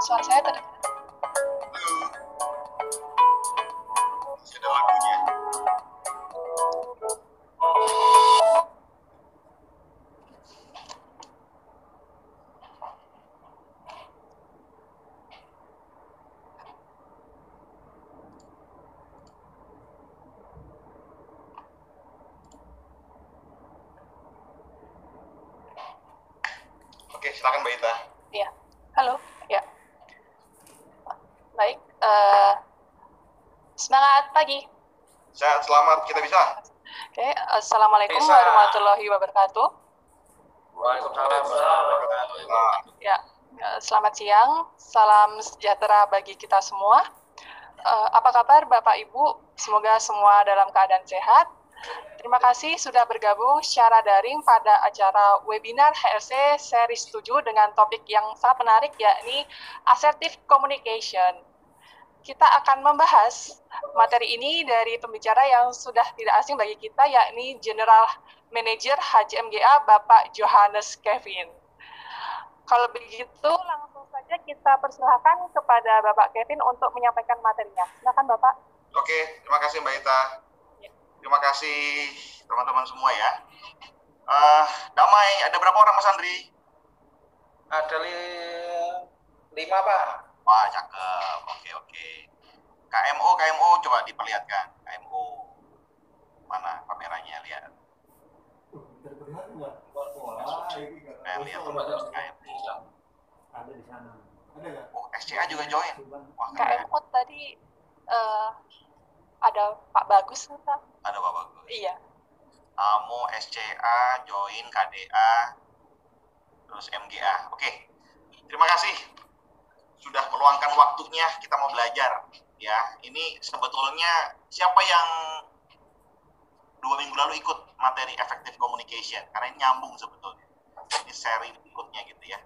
Suara saya terdengar. Ada lagunya. Oke, silakan Mbak Ita. Ya, halo. pagi. Sehat, selamat, kita bisa. Oke, Assalamualaikum warahmatullahi wabarakatuh. Waalaikumsalam. Ya, selamat siang, salam sejahtera bagi kita semua. Apa kabar Bapak Ibu? Semoga semua dalam keadaan sehat. Terima kasih sudah bergabung secara daring pada acara webinar HLC seri 7 dengan topik yang sangat menarik, yakni Assertive Communication. Kita akan membahas materi ini dari pembicara yang sudah tidak asing bagi kita, yakni General Manager HJMGA Bapak Johannes Kevin. Kalau begitu, langsung saja kita persilahkan kepada Bapak Kevin untuk menyampaikan materinya. Silakan Bapak. Oke, terima kasih Mbak Ita. Terima kasih teman-teman semua ya. Damai, ada berapa orang Mas Andri? Ada 5 Pak. Wah, cakep. Oke. KMO, coba diperlihatkan. KMO. Mana kameranya, lihat. Lihat teman-teman KMO. Ada di sana. Ada nggak? Oh, SCA juga join. Wah, KMO tadi ada Pak Bagus, Pak. ada Pak Bagus. Iya. AMO, SCA, join, KDA, terus MGA. Oke, terima kasih sudah meluangkan waktunya, kita mau belajar. Ya, ini sebetulnya siapa yang 2 minggu lalu ikut materi effective communication, karena ini nyambung sebetulnya. Ini seri berikutnya gitu ya.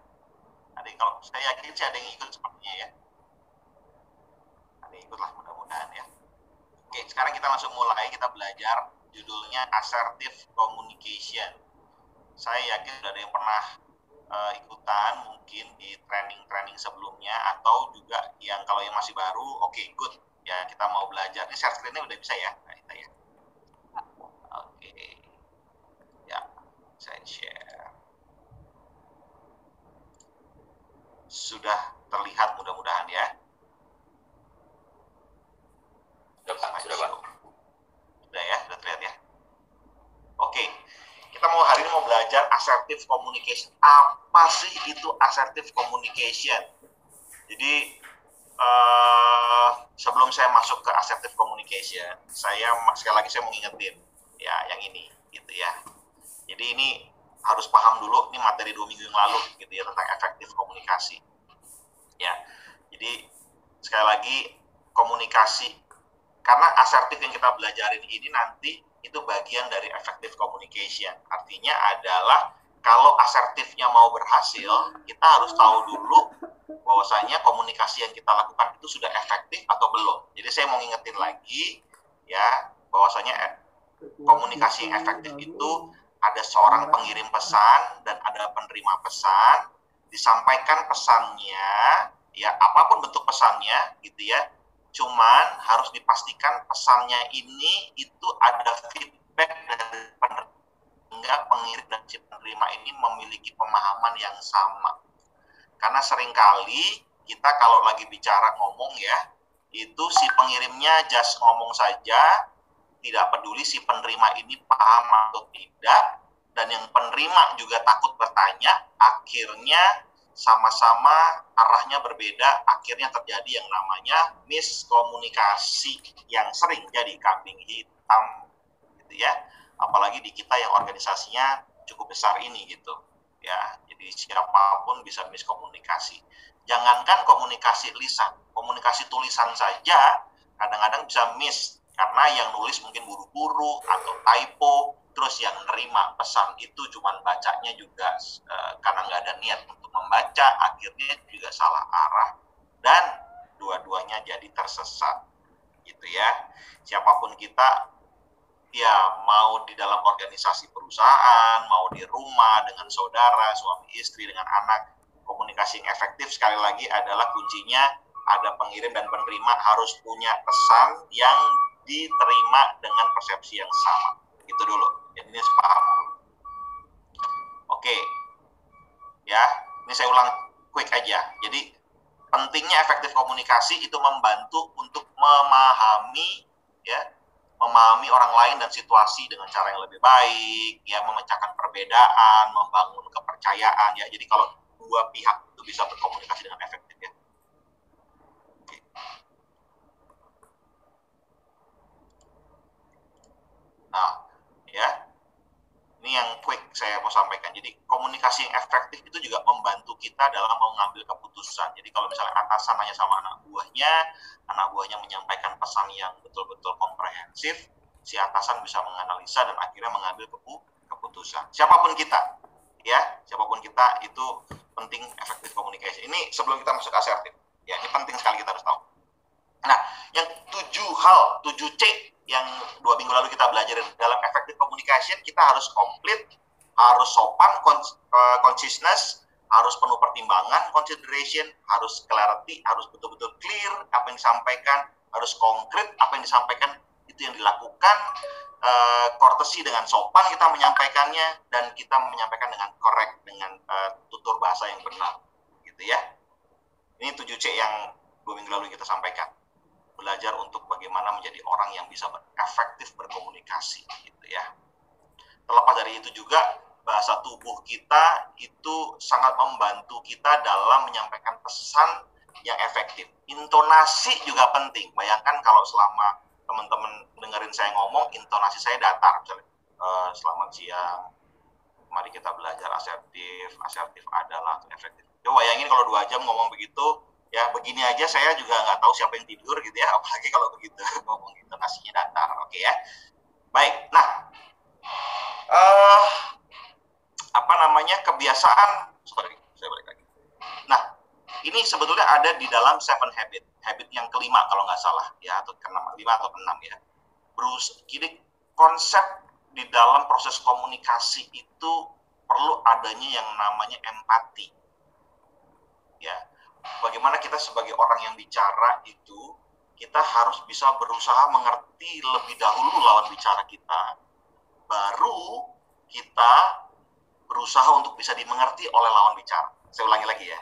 Kalau saya yakin sih ada yang ikut sepertinya ya. Ada yang ikutlah mudah-mudahan ya. Oke, sekarang kita langsung mulai, kita belajar judulnya Assertive Communication. Saya yakin sudah ada yang pernah ikutan mungkin di training-training sebelumnya, atau juga yang kalau yang masih baru, oke, good. Ya, kita mau belajar. Ini share screen-nya udah bisa ya? Nah, kita ya. Oke. Ya, saya share. Sudah terlihat mudah-mudahan ya. Sudah Pak. Sudah ya, sudah terlihat ya. Oke, kita hari ini mau belajar assertive communication. Apa sih itu assertive communication? Jadi sebelum saya masuk ke assertive communication, sekali lagi saya mau ngingetin ya yang ini, gitu ya. Jadi ini harus paham dulu, ini materi 2 minggu yang lalu, gitu ya, tentang efektif komunikasi. Ya, jadi sekali lagi komunikasi. Karena asertif yang kita belajarin ini nanti itu bagian dari effective communication. Artinya adalah kalau asertifnya mau berhasil, kita harus tahu dulu bahwasanya komunikasi yang kita lakukan itu sudah efektif atau belum. Jadi saya mau ngingetin lagi ya, bahwasanya komunikasi yang efektif itu ada seorang pengirim pesan dan ada penerima pesan, disampaikan pesannya, ya apapun bentuk pesannya gitu ya. Cuman harus dipastikan pesannya ini itu ada feedback dari penerima, sehingga pengirim dan si penerima ini memiliki pemahaman yang sama. Karena seringkali kita kalau lagi bicara ngomong ya, itu si pengirimnya just ngomong saja, tidak peduli si penerima ini paham atau tidak, dan yang penerima juga takut bertanya, akhirnya sama-sama arahnya berbeda, akhirnya terjadi yang namanya miskomunikasi yang sering jadi kambing hitam gitu ya, apalagi di kita yang organisasinya cukup besar ini gitu ya. Jadi siapapun bisa miskomunikasi, jangankan komunikasi lisan, komunikasi tulisan saja kadang-kadang bisa miss, karena yang nulis mungkin buru-buru atau typo, terus yang nerima pesan itu cuman bacanya juga karena nggak ada niat untuk membaca, akhirnya juga salah arah dan dua-duanya jadi tersesat gitu ya. Siapapun kita ya, mau di dalam organisasi perusahaan, mau di rumah dengan saudara, suami istri, dengan anak, komunikasi yang efektif sekali lagi adalah kuncinya ada pengirim dan penerima harus punya pesan yang diterima dengan persepsi yang sama. Itu dulu. Jadi ini sepaham. Oke. Ya, ini saya ulang quick aja. Jadi pentingnya efektif komunikasi itu membantu untuk memahami orang lain dan situasi dengan cara yang lebih baik, ya, memecahkan perbedaan, membangun kepercayaan ya. Jadi kalau dua pihak itu bisa berkomunikasi dengan efektif ya. Oke. Jadi komunikasi yang efektif itu juga membantu kita dalam mengambil keputusan. Jadi kalau misalnya atasan nanya sama anak buahnya menyampaikan pesan yang betul-betul komprehensif, si atasan bisa menganalisa dan akhirnya mengambil keputusan. Siapapun kita, ya, siapapun kita itu penting efektif komunikasi. Ini sebelum kita masuk asertif, ya, ini penting sekali kita harus tahu. Nah, yang 7C yang 2 minggu lalu kita belajar dalam effective communication, kita harus komplit, harus sopan, consciousness, harus penuh pertimbangan, consideration, harus clarity, harus betul-betul clear apa yang disampaikan, harus konkret apa yang disampaikan, itu yang dilakukan, courtesy dengan sopan kita menyampaikannya, dan kita menyampaikan dengan correct, dengan tutur bahasa yang benar, gitu ya. Ini 7C yang 2 minggu lalu kita sampaikan. Belajar untuk bagaimana menjadi orang yang bisa efektif berkomunikasi, gitu ya. Terlepas dari itu juga, bahasa tubuh kita itu sangat membantu kita dalam menyampaikan pesan yang efektif. Intonasi juga penting. Bayangkan kalau selama teman-teman dengerin saya ngomong, intonasi saya datar, misalnya, selamat siang, mari kita belajar asertif adalah efektif. Coba bayangin kalau 2 jam ngomong begitu, ya begini aja saya juga nggak tahu siapa yang tidur gitu ya, apalagi kalau begitu ngomong intonasinya datar. Oke ya, baik. Nah, kebiasaan, saya balik lagi. Nah, ini sebetulnya ada di dalam 7 habit yang kelima kalau nggak salah ya, atau ke-6, 5 atau ke-6 ya. Jadi konsep di dalam proses komunikasi itu perlu adanya yang namanya empati. Ya, bagaimana kita sebagai orang yang bicara itu, kita harus bisa berusaha mengerti lebih dahulu lawan bicara kita, baru kita berusaha untuk bisa dimengerti oleh lawan bicara. Saya ulangi lagi ya.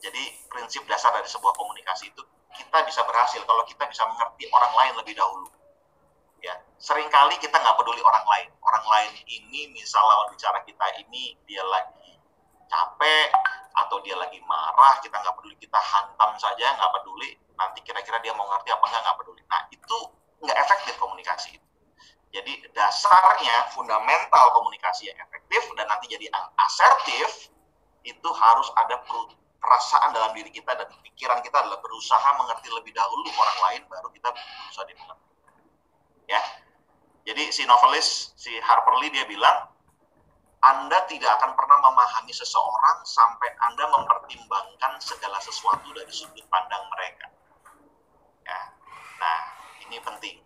Jadi prinsip dasar dari sebuah komunikasi itu, kita bisa berhasil kalau kita bisa mengerti orang lain lebih dahulu. Ya, seringkali kita nggak peduli orang lain. Orang lain ini, misal lawan bicara kita ini dia lagi capek atau dia lagi marah, kita nggak peduli, kita hantam saja, nggak peduli. Nanti kira-kira dia mau ngerti apa nggak peduli. Nah, itu nggak efektif komunikasi. Jadi dasarnya, fundamental komunikasi yang efektif dan nanti jadi asertif, itu harus ada perasaan dalam diri kita dan pikiran kita adalah berusaha mengerti lebih dahulu orang lain, baru kita berusaha dimengerti. Ya, jadi si novelis, si Harper Lee, dia bilang, Anda tidak akan pernah memahami seseorang sampai Anda mempertimbangkan segala sesuatu dari sudut pandang mereka. Ya, nah ini penting.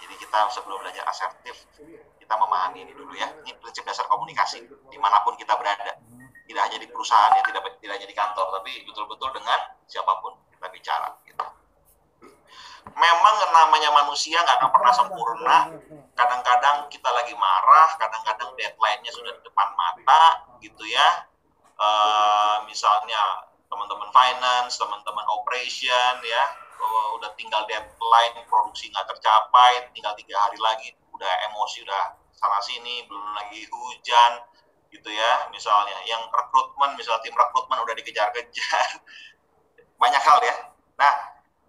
Jadi kita sebelum belajar asertif, kita memahami ini dulu ya. Ini prinsip dasar komunikasi dimanapun kita berada. Tidak hanya di perusahaan ya, tidak hanya di kantor, tapi betul-betul dengan siapapun kita bicara. Gitu. Memang namanya manusia nggak akan pernah sempurna. Kadang-kadang kita lagi marah, kadang-kadang deadline-nya sudah di depan mata, gitu ya. Misalnya teman-teman finance, teman-teman operation, ya, udah tinggal deadline, produksi nggak tercapai, tinggal 3 hari lagi, udah emosi, udah sana-sini, belum lagi hujan, gitu ya. Misalnya yang rekrutmen, misalnya tim rekrutmen udah dikejar-kejar. Banyak hal ya. Nah,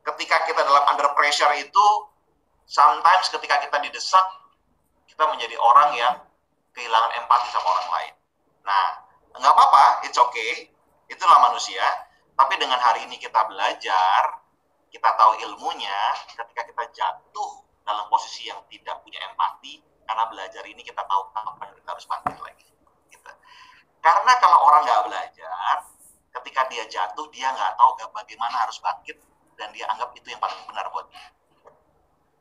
ketika kita dalam under pressure itu, sometimes ketika kita didesak, kita menjadi orang yang kehilangan empati sama orang lain. Nah, nggak apa-apa, it's okay, itulah manusia. Tapi dengan hari ini kita belajar, kita tahu ilmunya, ketika kita jatuh dalam posisi yang tidak punya empati, karena belajar ini kita tahu kapan kita harus bangkit lagi. Gitu. Karena kalau orang nggak belajar, ketika dia jatuh, dia nggak tahu bagaimana harus bangkit, dan dia anggap itu yang paling benar buat dia.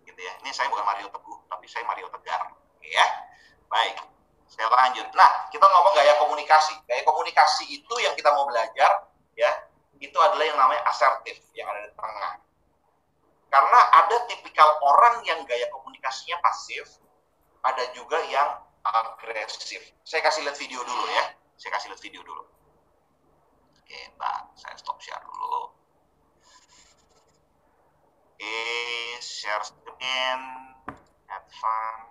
Gitu ya. Ini saya bukan Mario Teguh, tapi saya Mario Tegar. Ya, baik. Saya lanjut. Nah, kita ngomong gaya komunikasi. Gaya komunikasi itu yang kita mau belajar, ya, itu adalah yang namanya asertif, yang ada di tengah. Karena ada tipikal orang yang gaya komunikasinya pasif, ada juga yang agresif. Saya kasih lihat video dulu ya. Oke, Pak, saya stop share dulu. Share screen, advance.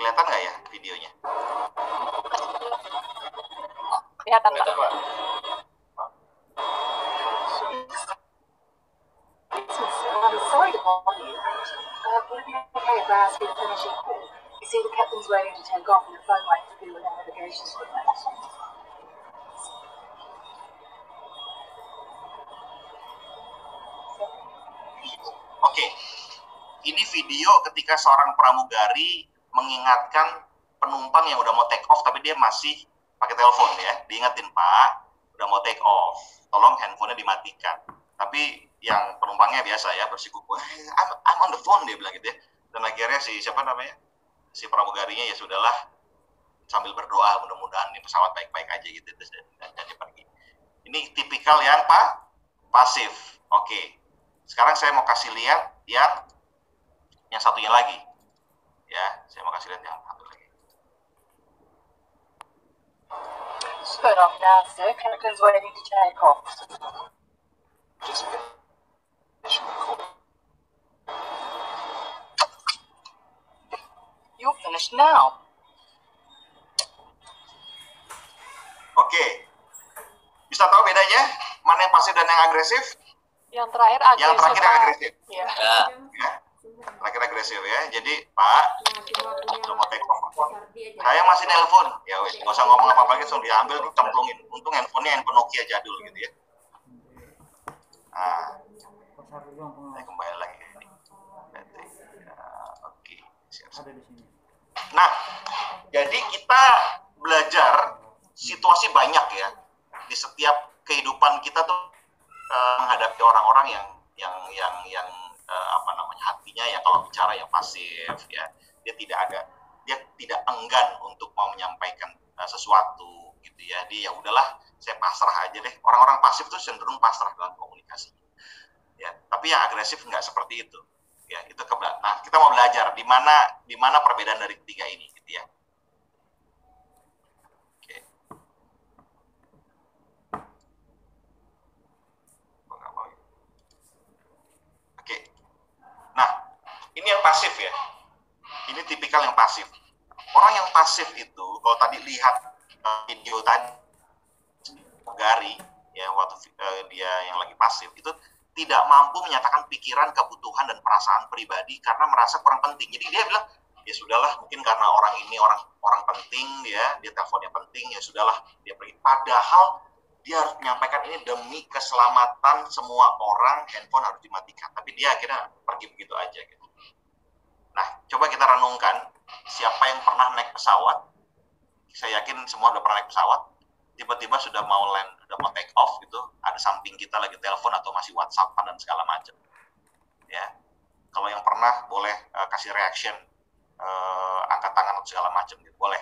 Kelihatan nggak ya videonya? Kelihatan, Pak. Kelihatan, Pak. I'm sorry to bother you. Would it be okay if I ask you to finish your call? You see, the captain's waiting to take off, and the phone might interfere with our navigation equipment. Oke, ini video ketika seorang pramugari mengingatkan penumpang yang udah mau take off tapi dia masih pakai telepon ya. Diingetin, Pak, udah mau take off, tolong handphonenya dimatikan. Tapi yang penumpangnya biasa ya, bersikukuh, I'm on the phone, dia bilang gitu ya. Dan akhirnya si pramugarinya ya sudahlah, sambil berdoa mudah-mudahan ini pesawat baik-baik aja gitu, dan dia pergi. Ini tipikal yang pasif. Oke. Sekarang saya mau kasih lihat yang satunya lagi. Ya, saya mau kasih lihat yang satu lagi. Turn off now, sir. Captain's waiting to take off. Just finish my call. You're finished now. Oke. Bisa tahu bedanya? Mana yang pasif dan yang agresif? Yang terakhir agresif. Yang terakhir yang Pak. agresif. Iya. Ya. Terakhir agresif ya. Jadi, Pak, udah mau take off. Saya masih nelpon. Ya wes, nggak usah ngomong apa-apa lagi, langsung diambil, dicemplungin. Untung handphonenya handphone Nokia jadul gitu ya. Nah, saya kembali lagi. Oke, siap. Ada di sini. Nah, jadi kita belajar situasi banyak ya di setiap kehidupan kita tuh menghadapi orang-orang yang hatinya ya kalau bicara yang pasif ya, dia tidak enggan untuk mau menyampaikan sesuatu gitu ya. Dia ya udahlah, saya pasrah aja deh. Orang-orang pasif tuh cenderung pasrah dalam komunikasi ya, tapi yang agresif nggak seperti itu ya. Itu nah, kita mau belajar di mana perbedaan dari ketiga ini gitu ya. Oke. Nah, ini yang pasif ya. Ini tipikal yang pasif. Orang yang pasif itu, kalau tadi lihat video tadi, Gary, ya waktu dia yang lagi pasif, itu tidak mampu menyatakan pikiran, kebutuhan, dan perasaan pribadi karena merasa kurang penting. Jadi dia bilang, ya sudahlah, mungkin karena orang ini orang penting, dia teleponnya penting, ya sudahlah, dia pergi. Padahal dia harus menyampaikan ini demi keselamatan semua orang, handphone harus dimatikan. Tapi dia akhirnya pergi begitu aja gitu. Nah, coba kita renungkan, siapa yang pernah naik pesawat? Saya yakin semua udah pernah naik pesawat. Tiba-tiba sudah mau land, sudah mau take off gitu, ada samping kita lagi telepon atau masih WhatsApp dan segala macam. Ya, kalau yang pernah boleh kasih reaction, angkat tangan atau segala macam gitu, boleh.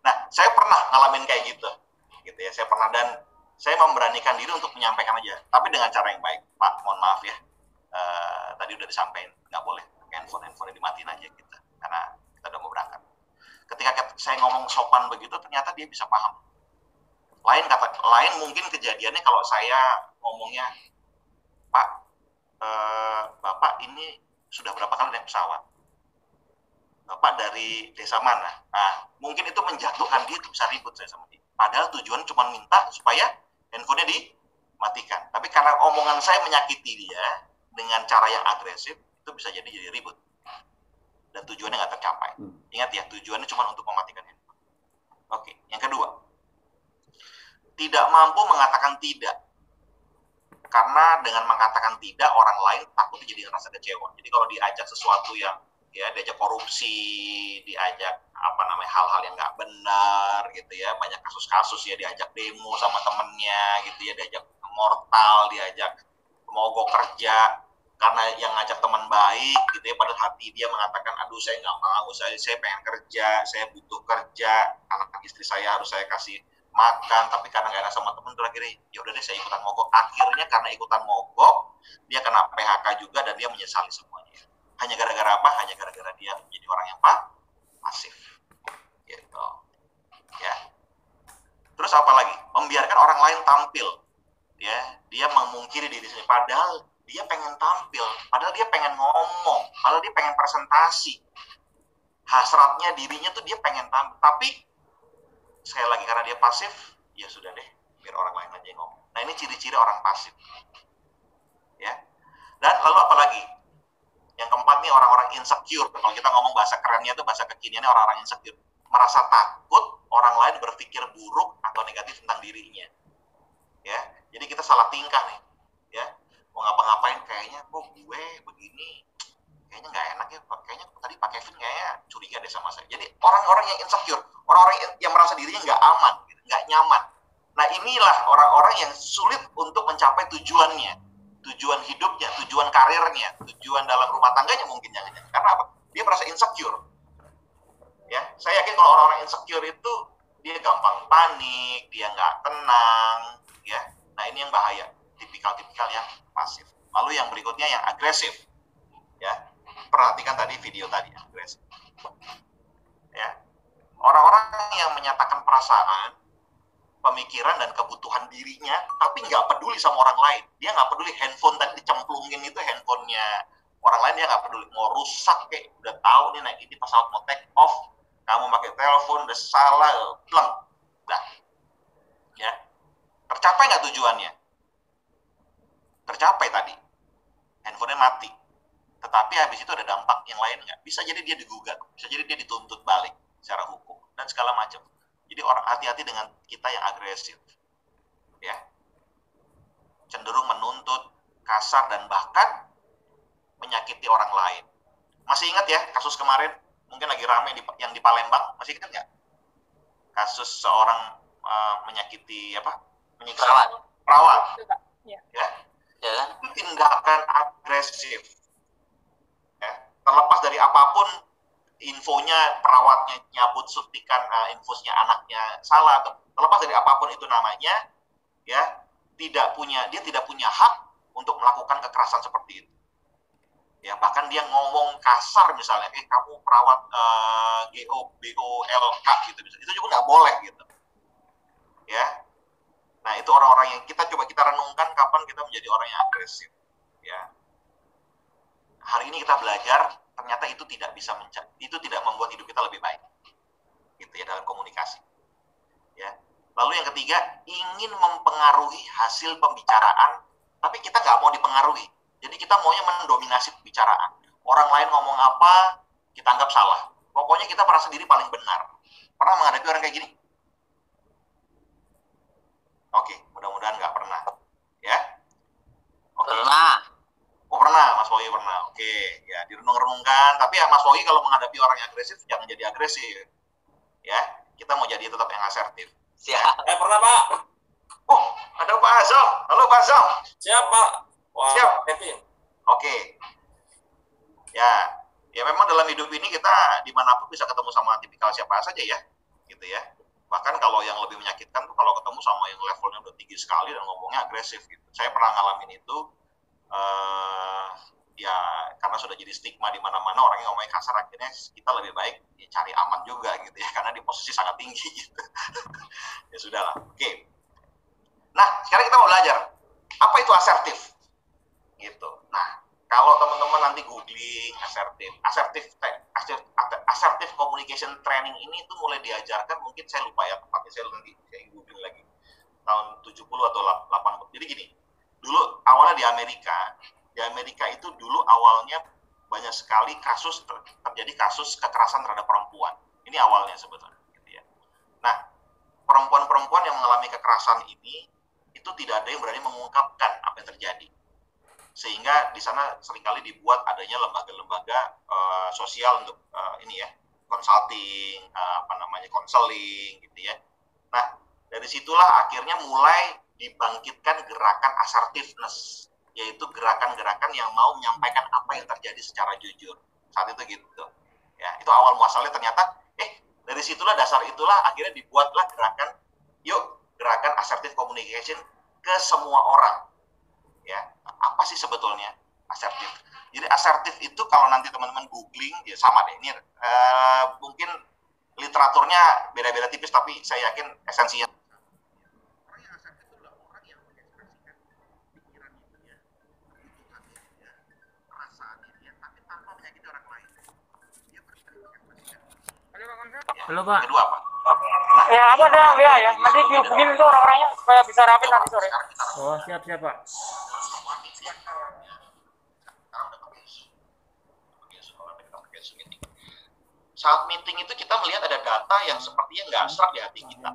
Nah, saya pernah ngalamin kayak gitu ya. Saya pernah, dan saya memberanikan diri untuk menyampaikan aja, tapi dengan cara yang baik. Pak, mohon maaf ya, tadi udah disampaikan, nggak boleh handphone dimatiin aja kita, karena kita udah mau berangkat. Ketika saya ngomong sopan begitu, ternyata dia bisa paham. Lain mungkin kejadiannya kalau saya ngomongnya, Pak, Bapak ini sudah berapa kali naik pesawat? Bapak dari desa mana? Nah, mungkin itu menjatuhkan dia, itu bisa ribut saya sama dia. Padahal tujuan cuma minta supaya handphonenya dimatikan. Tapi karena omongan saya menyakiti dia dengan cara yang agresif, itu bisa jadi ribut. Dan tujuannya nggak tercapai. Ingat ya, tujuannya cuma untuk mematikan handphone. Oke, yang kedua. Tidak mampu mengatakan tidak. Karena dengan mengatakan tidak, orang lain takutnya jadi rasa kecewa. Jadi kalau diajak sesuatu yang, ya diajak korupsi, diajak hal-hal yang nggak benar gitu ya, banyak kasus-kasus ya, diajak demo sama temennya gitu ya, diajak mortal, diajak mogok kerja, karena yang ngajak teman baik gitu ya, pada hati dia mengatakan, aduh saya nggak mau, saya pengen kerja, saya butuh kerja, anak istri saya harus saya kasih makan, tapi karena nggak enak sama temen, akhirnya ya udah deh saya ikutan mogok. Akhirnya karena ikutan mogok, dia kena PHK juga dan dia menyesali semuanya. Hanya gara-gara apa? Hanya gara-gara dia menjadi orang yang pasif. Gitu. Ya. Terus apa lagi? Membiarkan orang lain tampil. Ya, dia memungkiri diri sendiri. Padahal dia pengen tampil, padahal dia pengen ngomong, padahal dia pengen presentasi. hasratnya dirinya tuh dia pengen tampil, tapi sekali lagi karena dia pasif, ya sudah deh, biar orang lain aja yang ngomong. Nah, ini ciri-ciri orang pasif. Ya. Dan lalu apa lagi? Yang keempat nih, orang-orang insecure. Kalau kita ngomong bahasa kerennya itu, bahasa kekiniannya orang-orang insecure. Merasa takut orang lain berpikir buruk atau negatif tentang dirinya. Ya. Jadi kita salah tingkah nih. Ya. Mau ngapa-ngapain kayaknya kok gue begini, kayaknya nggak enak ya, kayaknya tadi Pak Kevin kayaknya curiga deh sama saya. Jadi orang-orang yang insecure, orang-orang yang merasa dirinya nggak aman, nggak nyaman. Nah, inilah orang-orang yang sulit untuk mencapai tujuannya, tujuan hidupnya, tujuan karirnya, tujuan dalam rumah tangganya mungkin jangan-jangan. Karena apa? Dia merasa insecure. Ya, saya yakin kalau orang-orang insecure itu dia gampang panik, dia nggak tenang, ya. Nah, ini yang bahaya, tipikal-tipikal yang pasif. Lalu yang berikutnya yang agresif, ya. Perhatikan tadi video tadi, agresif. Ya, orang-orang yang menyatakan perasaan, pemikiran dan kebutuhan dirinya, tapi nggak peduli sama orang lain. Dia nggak peduli handphone tadi dicemplungin itu handphonenya orang lain, dia nggak peduli. Mau rusak kayak udah tahu nih, naik ini pesawat mau take off, kamu pakai telepon udah salah, pleng, dah. Ya, tercapai nggak tujuannya? Tercapai tadi, handphonenya mati. Tetapi habis itu ada dampak yang lain nggak? Bisa jadi dia digugat, bisa jadi dia dituntut balik secara hukum dan segala macam. Jadi orang hati-hati dengan kita yang agresif, ya, cenderung menuntut, kasar dan bahkan menyakiti orang lain. Masih ingat ya kasus kemarin? Mungkin lagi rame yang di Palembang, masih ingat nggak? Kasus seorang menyakiti menyiksa perawat, ya, itu tindakan agresif. Ya. Terlepas dari apapun infonya, perawatnya nyabut suntikan infusnya anaknya salah, terlepas dari apapun itu namanya, ya, dia tidak punya hak untuk melakukan kekerasan seperti itu. Ya, bahkan dia ngomong kasar misalnya, kamu perawat GOBOLK gitu, itu juga nggak boleh gitu. Ya. Nah, itu orang-orang yang kita renungkan kapan kita menjadi orang yang agresif. Ya. Hari ini kita belajar ternyata itu tidak membuat hidup kita lebih baik, gitu ya, dalam komunikasi. Ya. Lalu yang ketiga, ingin mempengaruhi hasil pembicaraan, tapi kita nggak mau dipengaruhi. Jadi kita maunya mendominasi pembicaraan. Orang lain ngomong apa, kita anggap salah. Pokoknya kita merasa diri paling benar. Pernah menghadapi orang kayak gini? Oke, mudah-mudahan nggak pernah. Ya. Oke. Pernah. Oh, pernah, Mas Woyi pernah. Oke, ya direnung-renungkan. Tapi ya Mas Woyi kalau menghadapi orang yang agresif, jangan jadi agresif. Ya, kita mau jadi tetap yang asertif. Siap. Pernah, Pak. Oh, ada Pak Azam. Halo Pak Azam. Siap, Pak. Wah, Siap. Kevin. Oke. Ya memang dalam hidup ini kita dimanapun bisa ketemu sama tipikal siapa saja ya, gitu ya. Bahkan kalau yang lebih menyakitkan tuh kalau ketemu sama yang levelnya udah tinggi sekali dan ngomongnya agresif gitu. Saya pernah ngalamin itu. Ya karena sudah jadi stigma di mana-mana orangnya ngomongnya kasar, akhirnya kita lebih baik ya, cari aman juga gitu ya, karena di posisi sangat tinggi gitu. Ya sudahlah. Oke. Nah, sekarang kita mau belajar apa itu asertif gitu. Nah, kalau teman-teman nanti googling assertive communication training ini itu mulai diajarkan, mungkin saya lupa ya tepatnya, saya googling lagi tahun 70 atau 80. Jadi gini, dulu awalnya di Amerika itu dulu awalnya banyak sekali terjadi kasus kekerasan terhadap perempuan. Ini awalnya sebetulnya, gitu ya. Nah, perempuan-perempuan yang mengalami kekerasan ini itu tidak ada yang berani mengungkapkan apa yang terjadi, sehingga di sana seringkali dibuat adanya lembaga-lembaga sosial untuk consulting, konseling, gitu ya. Nah, dari situlah akhirnya mulai dibangkitkan gerakan assertiveness, yaitu gerakan-gerakan yang mau menyampaikan apa yang terjadi secara jujur. Saat itu gitu. Ya, itu awal muasalnya ternyata dari situlah, dasar itulah akhirnya dibuatlah gerakan assertive communication ke semua orang. Ya, apa sih sebetulnya asertif? Jadi asertif itu kalau nanti teman-teman googling, ya sama deh. Ini mungkin literaturnya beda-beda tipis, tapi saya yakin esensinya. Orang yang asertif itu adalah orang yang mengekspresikan pikirannya dia, kebutuhannya dia, perasaannya dia, tapi tanpa menyakiti orang lain. Dia berani mengekspresikan Halo Pak. Kedua apa? Ya ada WA ya. Nanti dihubungin itu orang-orangnya supaya bisa rapi nanti sore. Oh siap Pak. Saat meeting itu kita melihat ada data yang sepertinya nggak abstrak di hati kita.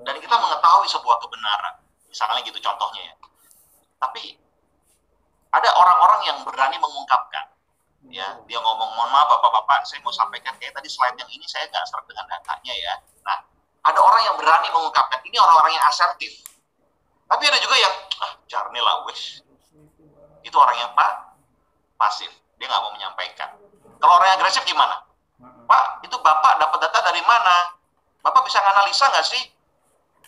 Dan kita mengetahui sebuah kebenaran. Misalnya gitu contohnya ya. Tapi ada orang-orang yang berani mengungkapkan. Ya, dia ngomong, mohon maaf Bapak-Bapak, saya mau sampaikan kayak tadi slide yang ini saya nggak serak dengan datanya ya. Nah, ada orang yang berani mengungkapkan. Ini orang-orang yang asertif. Tapi ada juga yang, jarne lah wes. Itu orang yang pasif. Dia nggak mau menyampaikan. Kalau orang yang agresif gimana? Pak, itu Bapak dapat data dari mana? Bapak bisa analisa nggak sih?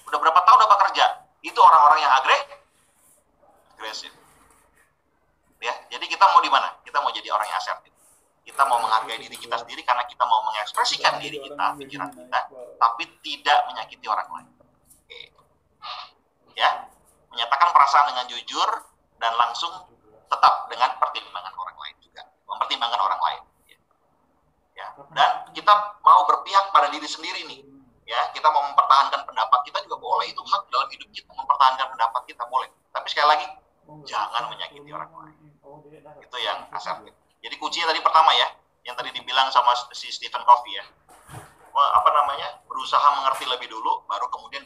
Udah berapa tahun Bapak kerja? Itu orang-orang yang agresif. Ya, jadi kita mau di mana? Kita mau jadi orang yang asertif. Kita mau menghargai diri kita sendiri karena kita mau mengekspresikan diri kita, pikiran kita, tapi tidak menyakiti orang lain. Oke. Ya, menyatakan perasaan dengan jujur dan langsung tetap dengan pertimbangan orang lain juga, mempertimbangkan orang lain. Ya, dan kita mau berpihak pada diri sendiri nih. Ya, kita mau mempertahankan pendapat kita juga boleh, itu hak dalam hidup kita mempertahankan pendapat kita boleh. Tapi sekali lagi, jangan menyakiti orang lain. Itu yang asertif. Jadi kuncinya tadi pertama ya, yang tadi dibilang sama si Stephen Covey ya. Berusaha mengerti lebih dulu, baru kemudian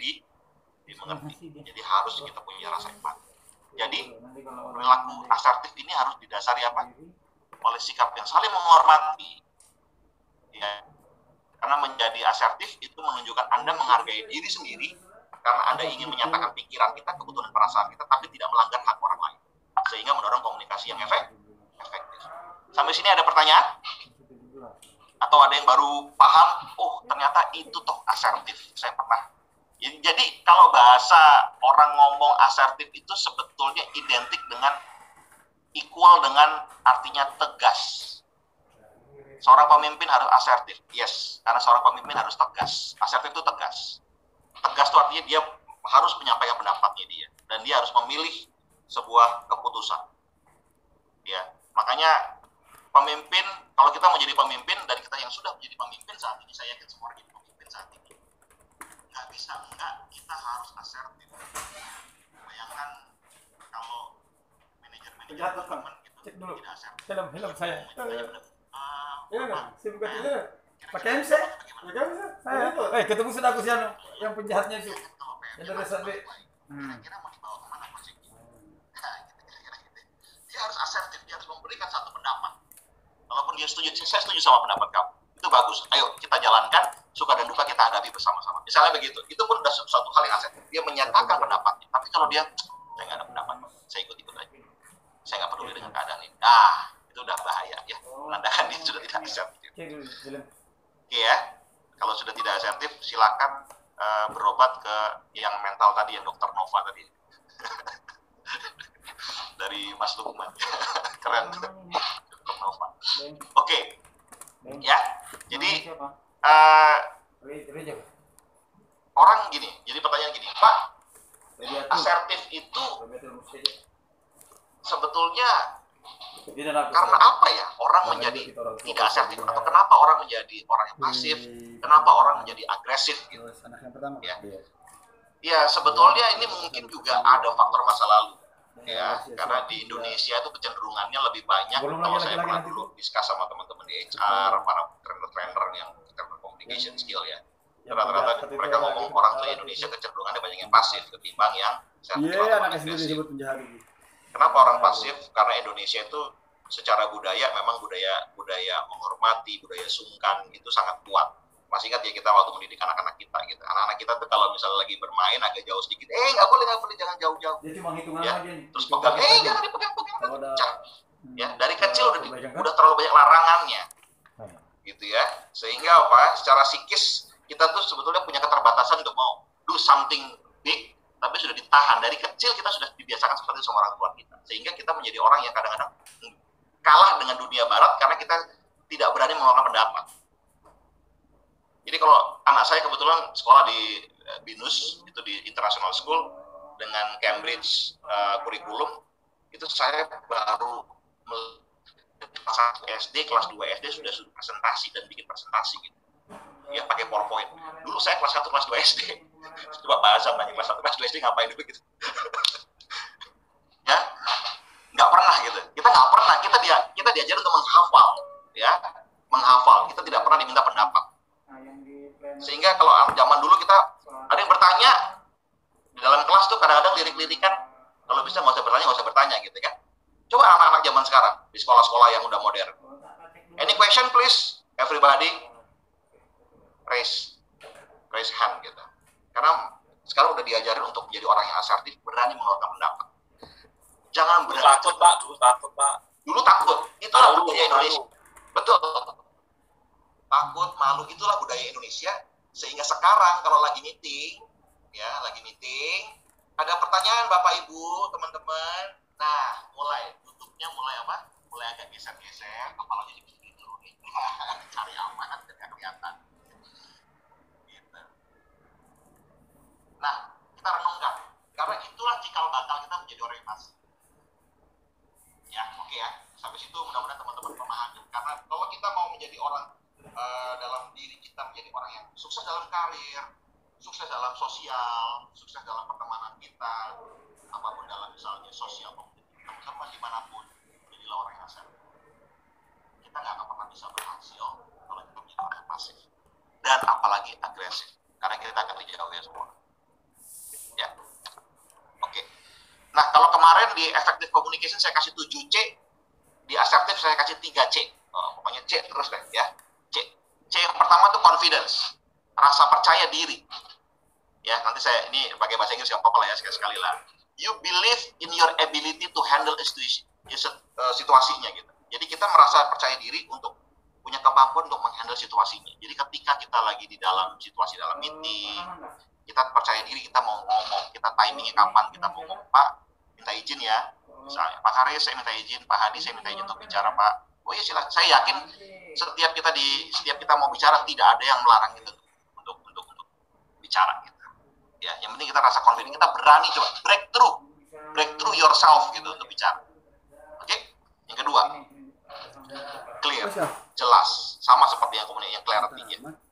dimengerti. Jadi harus kita punya rasa empati. Jadi perilaku asertif ini harus didasari apa? Oleh sikap yang saling menghormati. Ya. Karena menjadi asertif itu menunjukkan Anda menghargai diri sendiri karena Anda ingin menyatakan pikiran kita, kebutuhan perasaan kita, tapi tidak melanggar hak orang lain. Sehingga mendorong komunikasi yang efektif. Sampai sini ada pertanyaan? Atau ada yang baru paham? Oh, ternyata itu toh asertif. Saya pernah. Jadi kalau bahasa orang ngomong asertif itu sebetulnya identik dengan equal dengan artinya tegas. Seorang pemimpin harus asertif. Yes, karena seorang pemimpin harus tegas. Asertif itu tegas. Tegas itu artinya dia harus menyampaikan pendapatnya dia. Dan dia harus memilih sebuah keputusan. Ya, makanya pemimpin, kalau kita mau jadi pemimpin, dan kita yang sudah menjadi pemimpin saat ini, saya yakin semua orang jadi pemimpin saat ini. Nggak bisa, kita harus asertif. Bayangkan kalau manajer-manajer government gitu, cek dulu. tidak asertif. Film saya. Iya nggak? SIM card itu pakai MC. Saya. Ketemu sudah aku siapa? Yang penjahatnya itu. Yang dari sampai. Kira-kira mau dibawa kemana proyeknya? Nah, kira-kira gitu. Dia harus asertif, dia harus memberikan satu pendapat. Walaupun dia setuju, saya setuju sama pendapat kamu. Itu bagus. Ayo kita jalankan, suka dan duka kita hadapi bersama-sama. Misalnya begitu. Itu pun sudah suatu hal yang asertif. Dia menyatakan pendapatnya. Tapi kalau dia, saya nggak ada pendapat, saya ikut-ikut aja. Saya nggak peduli dengan keadaan ini. Itu udah bahaya ya. Menandakan dia sudah tidak asertif. Oke ya. Kalau sudah tidak asertif, silakan berobat ke yang mental tadi, yang Dokter Nova tadi. Dari Mas Lukman. Keren. Dokter Nova. Oke. Ya. Jadi orang gini. Jadi pertanyaan gini, Pak, asertif itu sebetulnya karena apa ya orang menjadi tidak asertif, atau kenapa orang menjadi orang yang pasif, kenapa orang menjadi agresif gitu. Ya sebetulnya ini mungkin juga ada faktor masa lalu ya, karena di Indonesia itu kecenderungannya lebih banyak. Kalau saya pernah dulu diskus sama teman-teman di HR, para trainer-trainer yang communication skill ya, rata-rata mereka ngomong orang tua Indonesia kecenderungannya banyak yang pasif ketimbang yang agresif. Kenapa orang pasif? Karena Indonesia itu secara budaya memang budaya menghormati, budaya sungkan itu sangat kuat. Masih ingat ya kita waktu mendidik anak-anak kita gitu. Anak-anak kita tuh kalau misalnya lagi bermain agak jauh sedikit, nggak boleh, jangan jauh-jauh. Dia cuma hitungan ya, aja. Terus pegang, jangan dipegang-pegang. Ya, dari kecil udah terlalu banyak larangannya. Gitu ya. Sehingga apa? Secara psikis kita tuh sebetulnya punya keterbatasan untuk mau do something big, tapi sudah ditahan. Dari kecil kita sudah dibiasakan seperti sama orang tua kita. Sehingga kita menjadi orang yang kadang-kadang kalah dengan dunia barat karena kita tidak berani mengeluarkan pendapat. Jadi kalau anak saya kebetulan sekolah di BINUS, itu di International School, dengan Cambridge kurikulum, itu saya baru kelas 1 SD, kelas 2 SD sudah presentasi dan bikin presentasi gitu. ya pakai PowerPoint. Dulu saya kelas 1, kelas 2 SD. Coba bahasa nanya kelas 1, kelas 2 SD ngapain dulu gitu. Ya, nggak pernah gitu. Kita nggak pernah. Kita diajar untuk menghafal, ya, menghafal. Kita tidak pernah diminta pendapat. Sehingga kalau zaman dulu kita ada yang bertanya di dalam kelas tuh kadang-kadang lirik-lirikan. Kalau bisa nggak usah bertanya gitu kan. Coba anak-anak zaman sekarang di sekolah-sekolah yang udah modern. Any question please, everybody raise hand gitu. Karena sekarang udah diajarin untuk menjadi orang yang asertif, berani mengeluarkan pendapat. Jangan berani. Takut Pak, Dulu takut. Itulah budaya Indonesia. Betul. Takut, malu, itulah budaya Indonesia. Sehingga sekarang kalau lagi meeting, ada pertanyaan Bapak Ibu, teman-teman. Nah, tutupnya mulai apa? Mulai agak geser-geser, kepalanya gitu nih. Cari aman, tidak kelihatan. Gitu. Nah, kita renungkan. Karena itulah cikal bakal kita menjadi orientasi. Ya, oke ya. Sampai situ mudah-mudahan teman-teman memahami. Karena kalau kita mau menjadi orang dalam diri kita menjadi orang yang sukses dalam karir, sukses dalam sosial, sukses dalam pertemanan kita, apapun dalam misalnya sosial, teman-teman dimanapun, jadilah orang yang asal. Kita nggak akan pernah bisa berhasil kalau kita menjadi orang yang pasif. Dan apalagi agresif. Karena kita akan dijauhi semua. Ya. Oke. Nah, kalau kemarin di effective communication saya kasih 7C, di assertive saya kasih 3C. Pokoknya C terus deh ya. C yang pertama itu confidence, rasa percaya diri. Ya, nanti saya ini pakai bahasa Inggris nggak apa-apa lah ya, sekali-sekali lah. You believe in your ability to handle situasinya gitu. Jadi kita merasa percaya diri untuk punya kemampuan untuk menghandle situasinya. Jadi ketika kita lagi di dalam situasi dalam meeting, kita percaya diri, kita mau ngomong, kita timingnya kapan kita mau ngomong, Pak, minta izin ya. Misalnya, Pak Karis saya minta izin, Pak Hadi saya minta izin untuk bicara, Pak. Oh iya silakan. Saya yakin setiap kita mau bicara tidak ada yang melarang kita untuk bicara gitu. Ya, yang penting kita rasa confident, kita berani coba breakthrough yourself gitu untuk bicara. Oke? Yang kedua, clear, jelas, sama seperti yang clarity.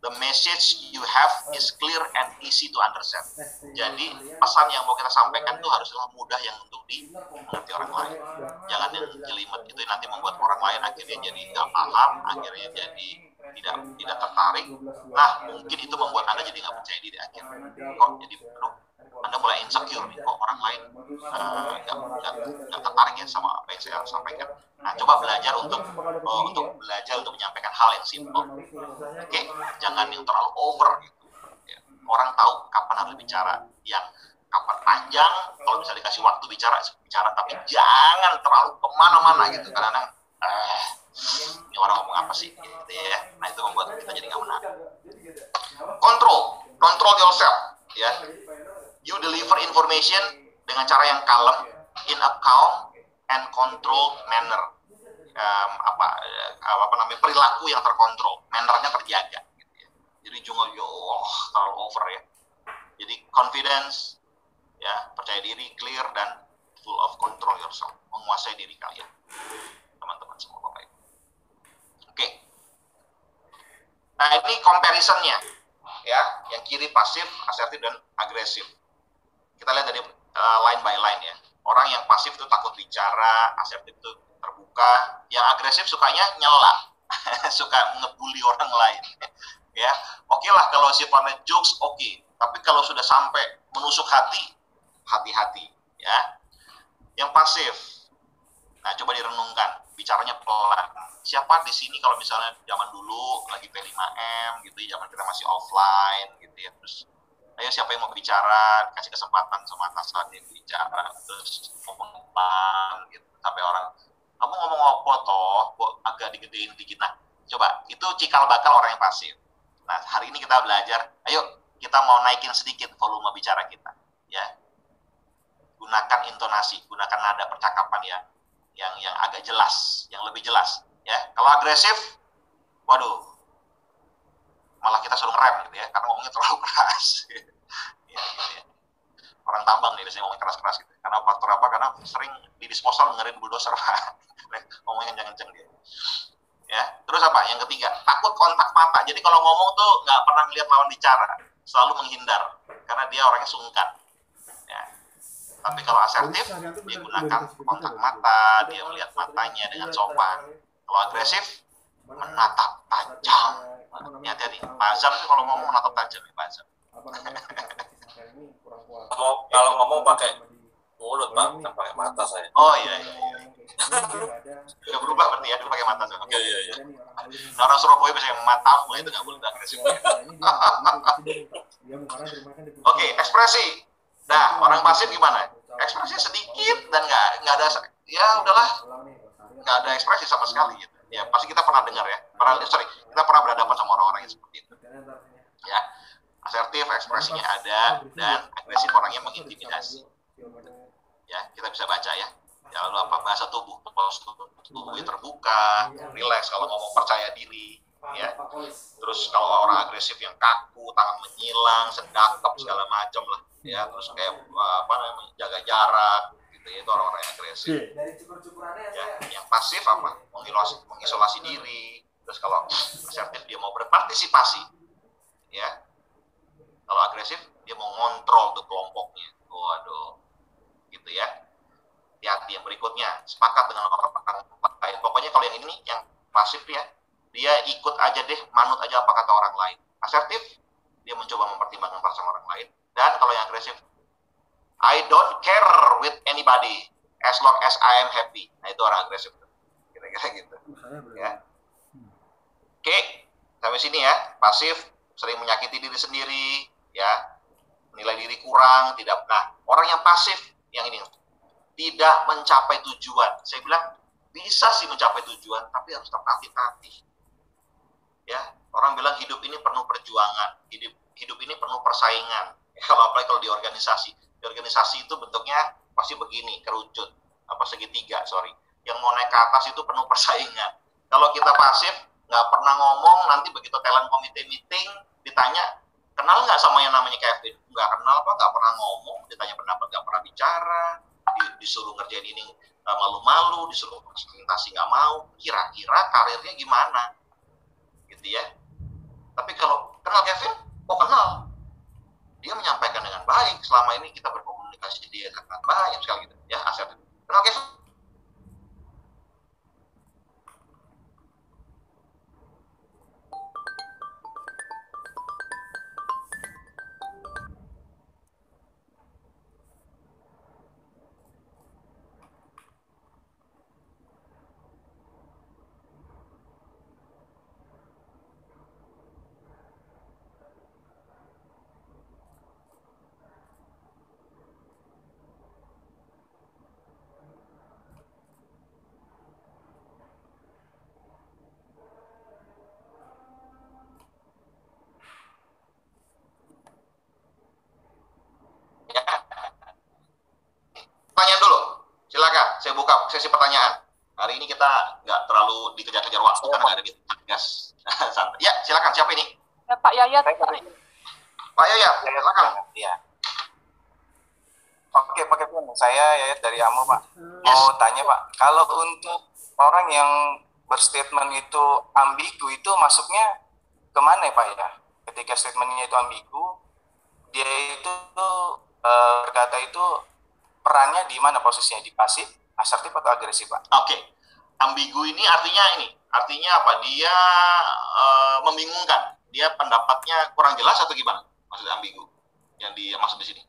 The message you have is clear and easy to understand. Jadi pesan yang mau kita sampaikan itu haruslah mudah yang untuk dimengerti orang lain. Jangan yang jelimet itu nanti membuat orang lain akhirnya jadi nggak paham, akhirnya jadi tidak tertarik. Nah, mungkin itu membuat Anda jadi nggak percaya diri akhirnya. Kok jadi Anda mulai insecure nih, kok orang lain nggak tertarik ya sama apa yang saya sampaikan. Nah, coba belajar untuk menyampaikan hal yang simple. Oke, jangan yang terlalu over gitu. Ya. Orang tahu kapan harus bicara, yang kapan panjang. Kalau bisa dikasih waktu bicara, tapi jangan terlalu kemana-mana gitu. Kadang-kadang ini orang ngomong apa sih gitu ya. Nah, itu membuat kita jadi nggak menang. Control yourself ya. You deliver information dengan cara yang kalem, in a calm and controlled manner. Perilaku yang terkontrol, mannernya terjaga gitu ya. Jadi jangan terlalu over ya. Jadi confidence ya, percaya diri, clear, dan full of control yourself, menguasai diri kalian, teman-teman semua Bapak Ibu. Oke. Nah, ini comparisonnya ya, yang kiri pasif, asertif, dan agresif. Kita lihat dari line by line ya. Orang yang pasif itu takut bicara, asertif itu terbuka, yang agresif sukanya nyela, suka ngebully orang lain. Ya, oke lah kalau sifatnya jokes oke. Tapi kalau sudah sampai menusuk hati, hati-hati ya. Yang pasif, nah coba direnungkan, bicaranya pelan. Siapa di sini kalau misalnya zaman dulu lagi P5M gitu, zaman kita masih offline gitu ya, terus ayo siapa yang mau bicara, kasih kesempatan sama atasan dia bicara, terus ngomong pelan gitu, sampai orang kamu ngomong apa toh, kok agak digedein dikit. Nah, coba itu cikal bakal orang yang pasif. Nah, hari ini kita belajar, ayo kita mau naikin sedikit volume bicara kita, ya. Gunakan intonasi, gunakan nada percakapan yang agak jelas, yang lebih jelas, ya. Kalau agresif, waduh, malah kita suruh ngerem gitu ya, karena ngomongnya terlalu keras. Ya, gitu ya. Orang tambang nih biasanya ngomong keras-keras gitu. Karena faktor apa? Karena sering di disposal dengerin bulldozer, ngomongnya kenceng-kenceng dia. Ya, terus apa? Yang ketiga, takut kontak mata. Jadi kalau ngomong tuh nggak pernah lihat lawan bicara, selalu menghindar karena dia orangnya sungkan. Ya. Tapi kalau asertif, dia gunakan kontak mata, dia melihat matanya dengan sopan. Kalau agresif, menatap tajam. Hati-hati, Pak Azam sih kalau ngomong menatap tajam, Pak Azam. Kalau ngomong pakai mulut, Pak, bukan pakai mata saya. Oh iya. Nggak berubah berarti ya, dulu pakai mata. Iya. Nah, orang Surabaya biasanya matamu itu nggak boleh agresif. Oke, ekspresi. Nah, orang pasif gimana? Ekspresi sedikit dan nggak ada, ya udahlah, nggak ada ekspresi sama sekali. Gitu. Ya pasti kita pernah dengar ya, kita pernah berhadapan sama orang-orang yang seperti itu. Ya, asertif, ekspresinya ada, dan agresif orangnya mengintimidasi. Ya, kita bisa baca ya. Ya lalu apa, bahasa tubuh, tubuhnya terbuka, rileks kalau ngomong, percaya diri. Ya, terus kalau orang agresif yang kaku, tangan menyilang, sedakap segala macam lah. Ya, terus kayak apa namanya, jaga jarak, gitu ya, itu orang-orang yang agresif. Ya, yang pasif apa? Mengisolasi diri. Terus kalau asertif dia mau berpartisipasi. Ya, kalau agresif dia mau ngontrol tuh kelompoknya. Waduh, gitu ya. Hati yang berikutnya, sepakat dengan orang lain. Pokoknya kalau yang ini, yang pasif ya, dia ikut aja deh, manut aja apa kata orang lain. Asertif, dia mencoba mempertimbangkan perasaan orang lain. Dan kalau yang agresif, I don't care with anybody as long as I am happy. Nah itu orang agresif. Kira-kira gitu. Ya. Oke, sampai sini ya. Pasif, sering menyakiti diri sendiri, ya, menilai diri kurang, tidak. Nah, orang yang pasif, yang ini tidak mencapai tujuan. Saya bilang bisa sih mencapai tujuan, tapi harus tertatih-tatih. Ya, orang bilang hidup ini penuh perjuangan, hidup ini penuh persaingan. Ya, apalagi kalau di organisasi. Di organisasi itu bentuknya pasti begini, kerucut, apa segitiga, sorry. Yang mau naik ke atas itu penuh persaingan. Kalau kita pasif, nggak pernah ngomong, nanti begitu talent committee meeting, ditanya, kenal nggak sama yang namanya Kevin? Nggak kenal apa, nggak pernah ngomong, ditanya pendapat, nggak pernah bicara, disuruh ngerjain ini malu-malu, disuruh presentasi nggak mau, kira-kira karirnya gimana? Gitu ya. Tapi kalau kenal Kevin, oh kenal. Dia menyampaikan dengan baik, selama ini kita berkomunikasi dia dengan baik sekali gitu. Ya, asertif. Kenal Kevin? Pertanyaan dulu, silakan. Saya buka sesi pertanyaan. Hari ini kita nggak terlalu dikejar-kejar waktu karena nggak ada di gas. Ya, silakan. Siapa ini? Ya, Pak Yayat. Pak Yayat, silakan. Iya. Oke, Pak Kevin. Saya Yayat dari AMO, Pak. Mau tanya, Pak. Kalau untuk orang yang berstatement itu ambigu, itu masuknya kemana ya, Pak ya? Ketika statementnya itu ambigu, dia itu berkata itu perannya di mana posisinya? Di pasif, asertif, atau agresif, Pak? Oke. Ambigu ini artinya apa? Dia membingungkan. Dia pendapatnya kurang jelas atau gimana? Maksudnya ambigu yang dimaksud di sini?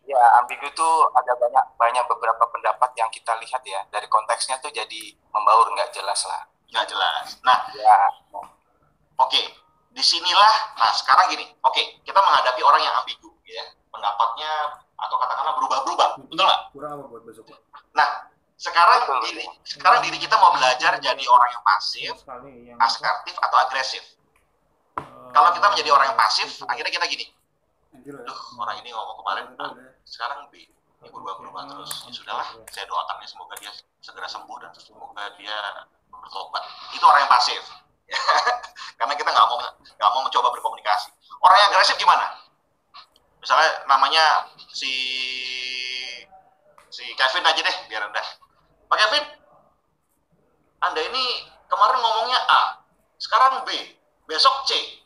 Ya, ambigu itu ada banyak beberapa pendapat yang kita lihat ya. Dari konteksnya tuh jadi membaur, nggak jelas lah. Nggak jelas. Nah, ya. Oke. Disinilah, nah sekarang gini. Oke, kita menghadapi orang yang ambigu, ya. Pendapatnya atau katakanlah berubah-berubah, betul nggak? Kurang apa buat besok, Pak? Nah, sekarang diri kita mau belajar jadi orang yang pasif, asertif, atau agresif. Kalau kita menjadi orang yang pasif, akhirnya kita gini, duh, orang ini ngomong kemarin, sekarang ini berubah-berubah terus. Ya sudahlah, saya doakan ya semoga dia segera sembuh dan semoga dia bertobat. Itu orang yang pasif, karena kita nggak mau mencoba berkomunikasi. Orang yang agresif gimana? Misalnya namanya si Kevin aja deh, biar rendah. Pak Kevin, Anda ini Kemarin ngomongnya A, sekarang B, besok C.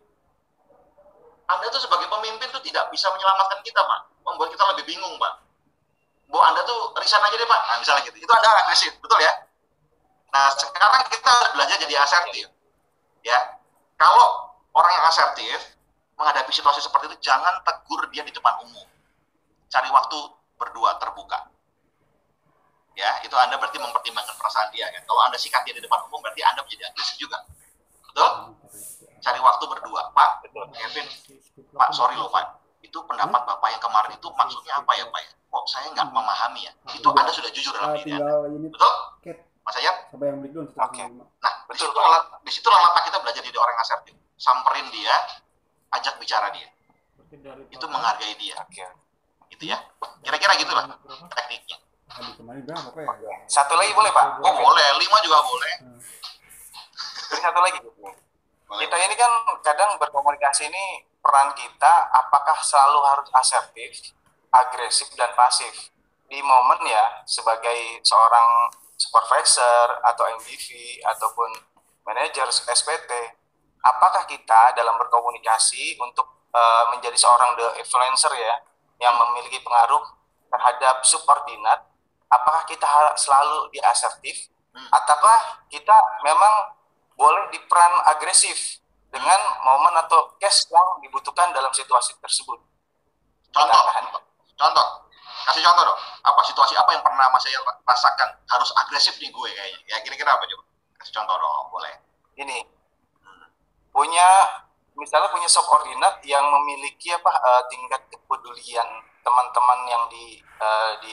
Anda tuh sebagai pemimpin tuh tidak bisa menyelamatkan kita, Pak. Membuat kita lebih bingung, Pak. Bahwa Anda tuh resign aja deh, Pak. Nah, misalnya gitu. Itu Anda agresif, betul ya? Nah, sekarang kita harus belajar jadi asertif. Ya. Kalau orang yang asertif menghadapi situasi seperti itu, jangan tegur dia di depan umum. Cari waktu berdua terbuka. Ya, itu Anda berarti mempertimbangkan perasaan dia kan. Kalau Anda sikat dia di depan umum, berarti Anda menjadi agresif juga. Betul? Cari waktu berdua. Pak, Kevin, Pak, sorry loh Pak, itu pendapat Bapak yang kemarin itu maksudnya apa ya Pak? Kok saya nggak memahami ya? Itu Anda sudah jujur dalam diri Anda. Betul? Mas Ayat? Oke. Nah, disitulah letak kita belajar jadi orang yang asertif. Samperin dia, ajak bicara dia. Itu menghargai dia. Oke. Gitu ya. Kira-kira gitulah tekniknya. Satu lagi boleh Pak? Oh boleh, 5 juga boleh. Jadi satu lagi. Kita ini kan kadang berkomunikasi ini peran kita apakah selalu harus asertif, agresif, dan pasif. Di momen ya sebagai seorang supervisor atau MDV ataupun manajer SPT, apakah kita dalam berkomunikasi untuk menjadi seorang the influencer ya yang memiliki pengaruh terhadap subordinat, apakah kita selalu di asertif ataukah kita memang boleh di peran agresif dengan momen atau case yang dibutuhkan dalam situasi tersebut. Contoh, kasih contoh dong. Apa situasi apa yang pernah Mas Ayat rasakan harus agresif nih gue kayaknya? Ya kira-kira apa coba? Kasih contoh dong, boleh. Ini misalnya punya subordinat yang memiliki tingkat kepedulian teman-teman yang di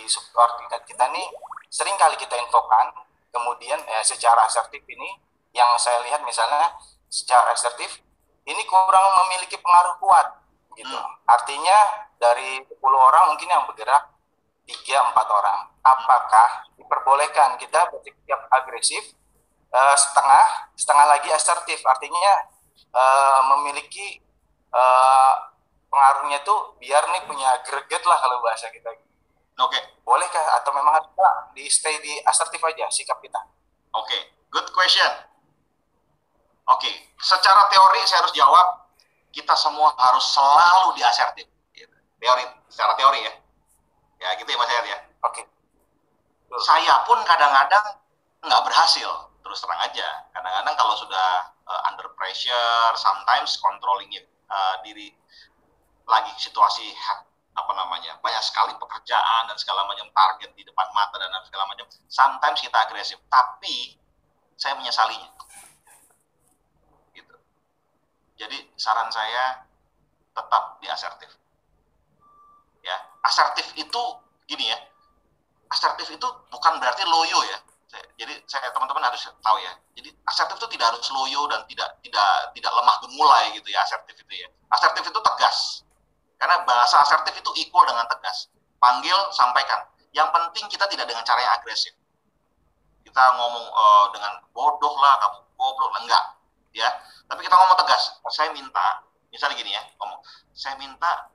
subordinat kita nih sering kali kita infokan, kemudian secara asertif ini yang saya lihat misalnya secara asertif ini kurang memiliki pengaruh kuat gitu. Artinya dari 10 orang mungkin yang bergerak 3-4 orang. Apakah diperbolehkan kita bersikap agresif, setengah lagi asertif, artinya memiliki pengaruhnya tuh biar nih punya greget lah kalau bahasa kita. Oke. Bolehkah atau memang harus di stay di asertif aja sikap kita? Oke, good question. Oke, secara teori saya harus jawab, kita semua harus selalu di asertif. Teori, secara teori ya. Ya gitu ya Mas Ayat ya. Oke. Saya pun kadang-kadang nggak berhasil, terus terang aja. Kadang-kadang kalau sudah under pressure, sometimes controlling diri lagi situasi banyak sekali pekerjaan dan segala macam target di depan mata dan segala macam. Sometimes kita agresif, tapi saya menyesalinya. Gitu. Jadi saran saya tetap di asertif. Ya, asertif itu gini ya. Asertif itu bukan berarti loyo ya. Jadi teman-teman harus tahu ya. Jadi asertif itu tidak harus loyo dan tidak lemah gemulai gitu ya asertif itu ya. Asertif itu tegas. Karena bahasa asertif itu equal dengan tegas. Panggil, sampaikan. Yang penting kita tidak dengan cara yang agresif. Kita ngomong dengan bodoh lah, kamu goblok lah, enggak. Ya. Tapi kita ngomong tegas. Saya minta, misalnya gini ya, ngomong. Saya minta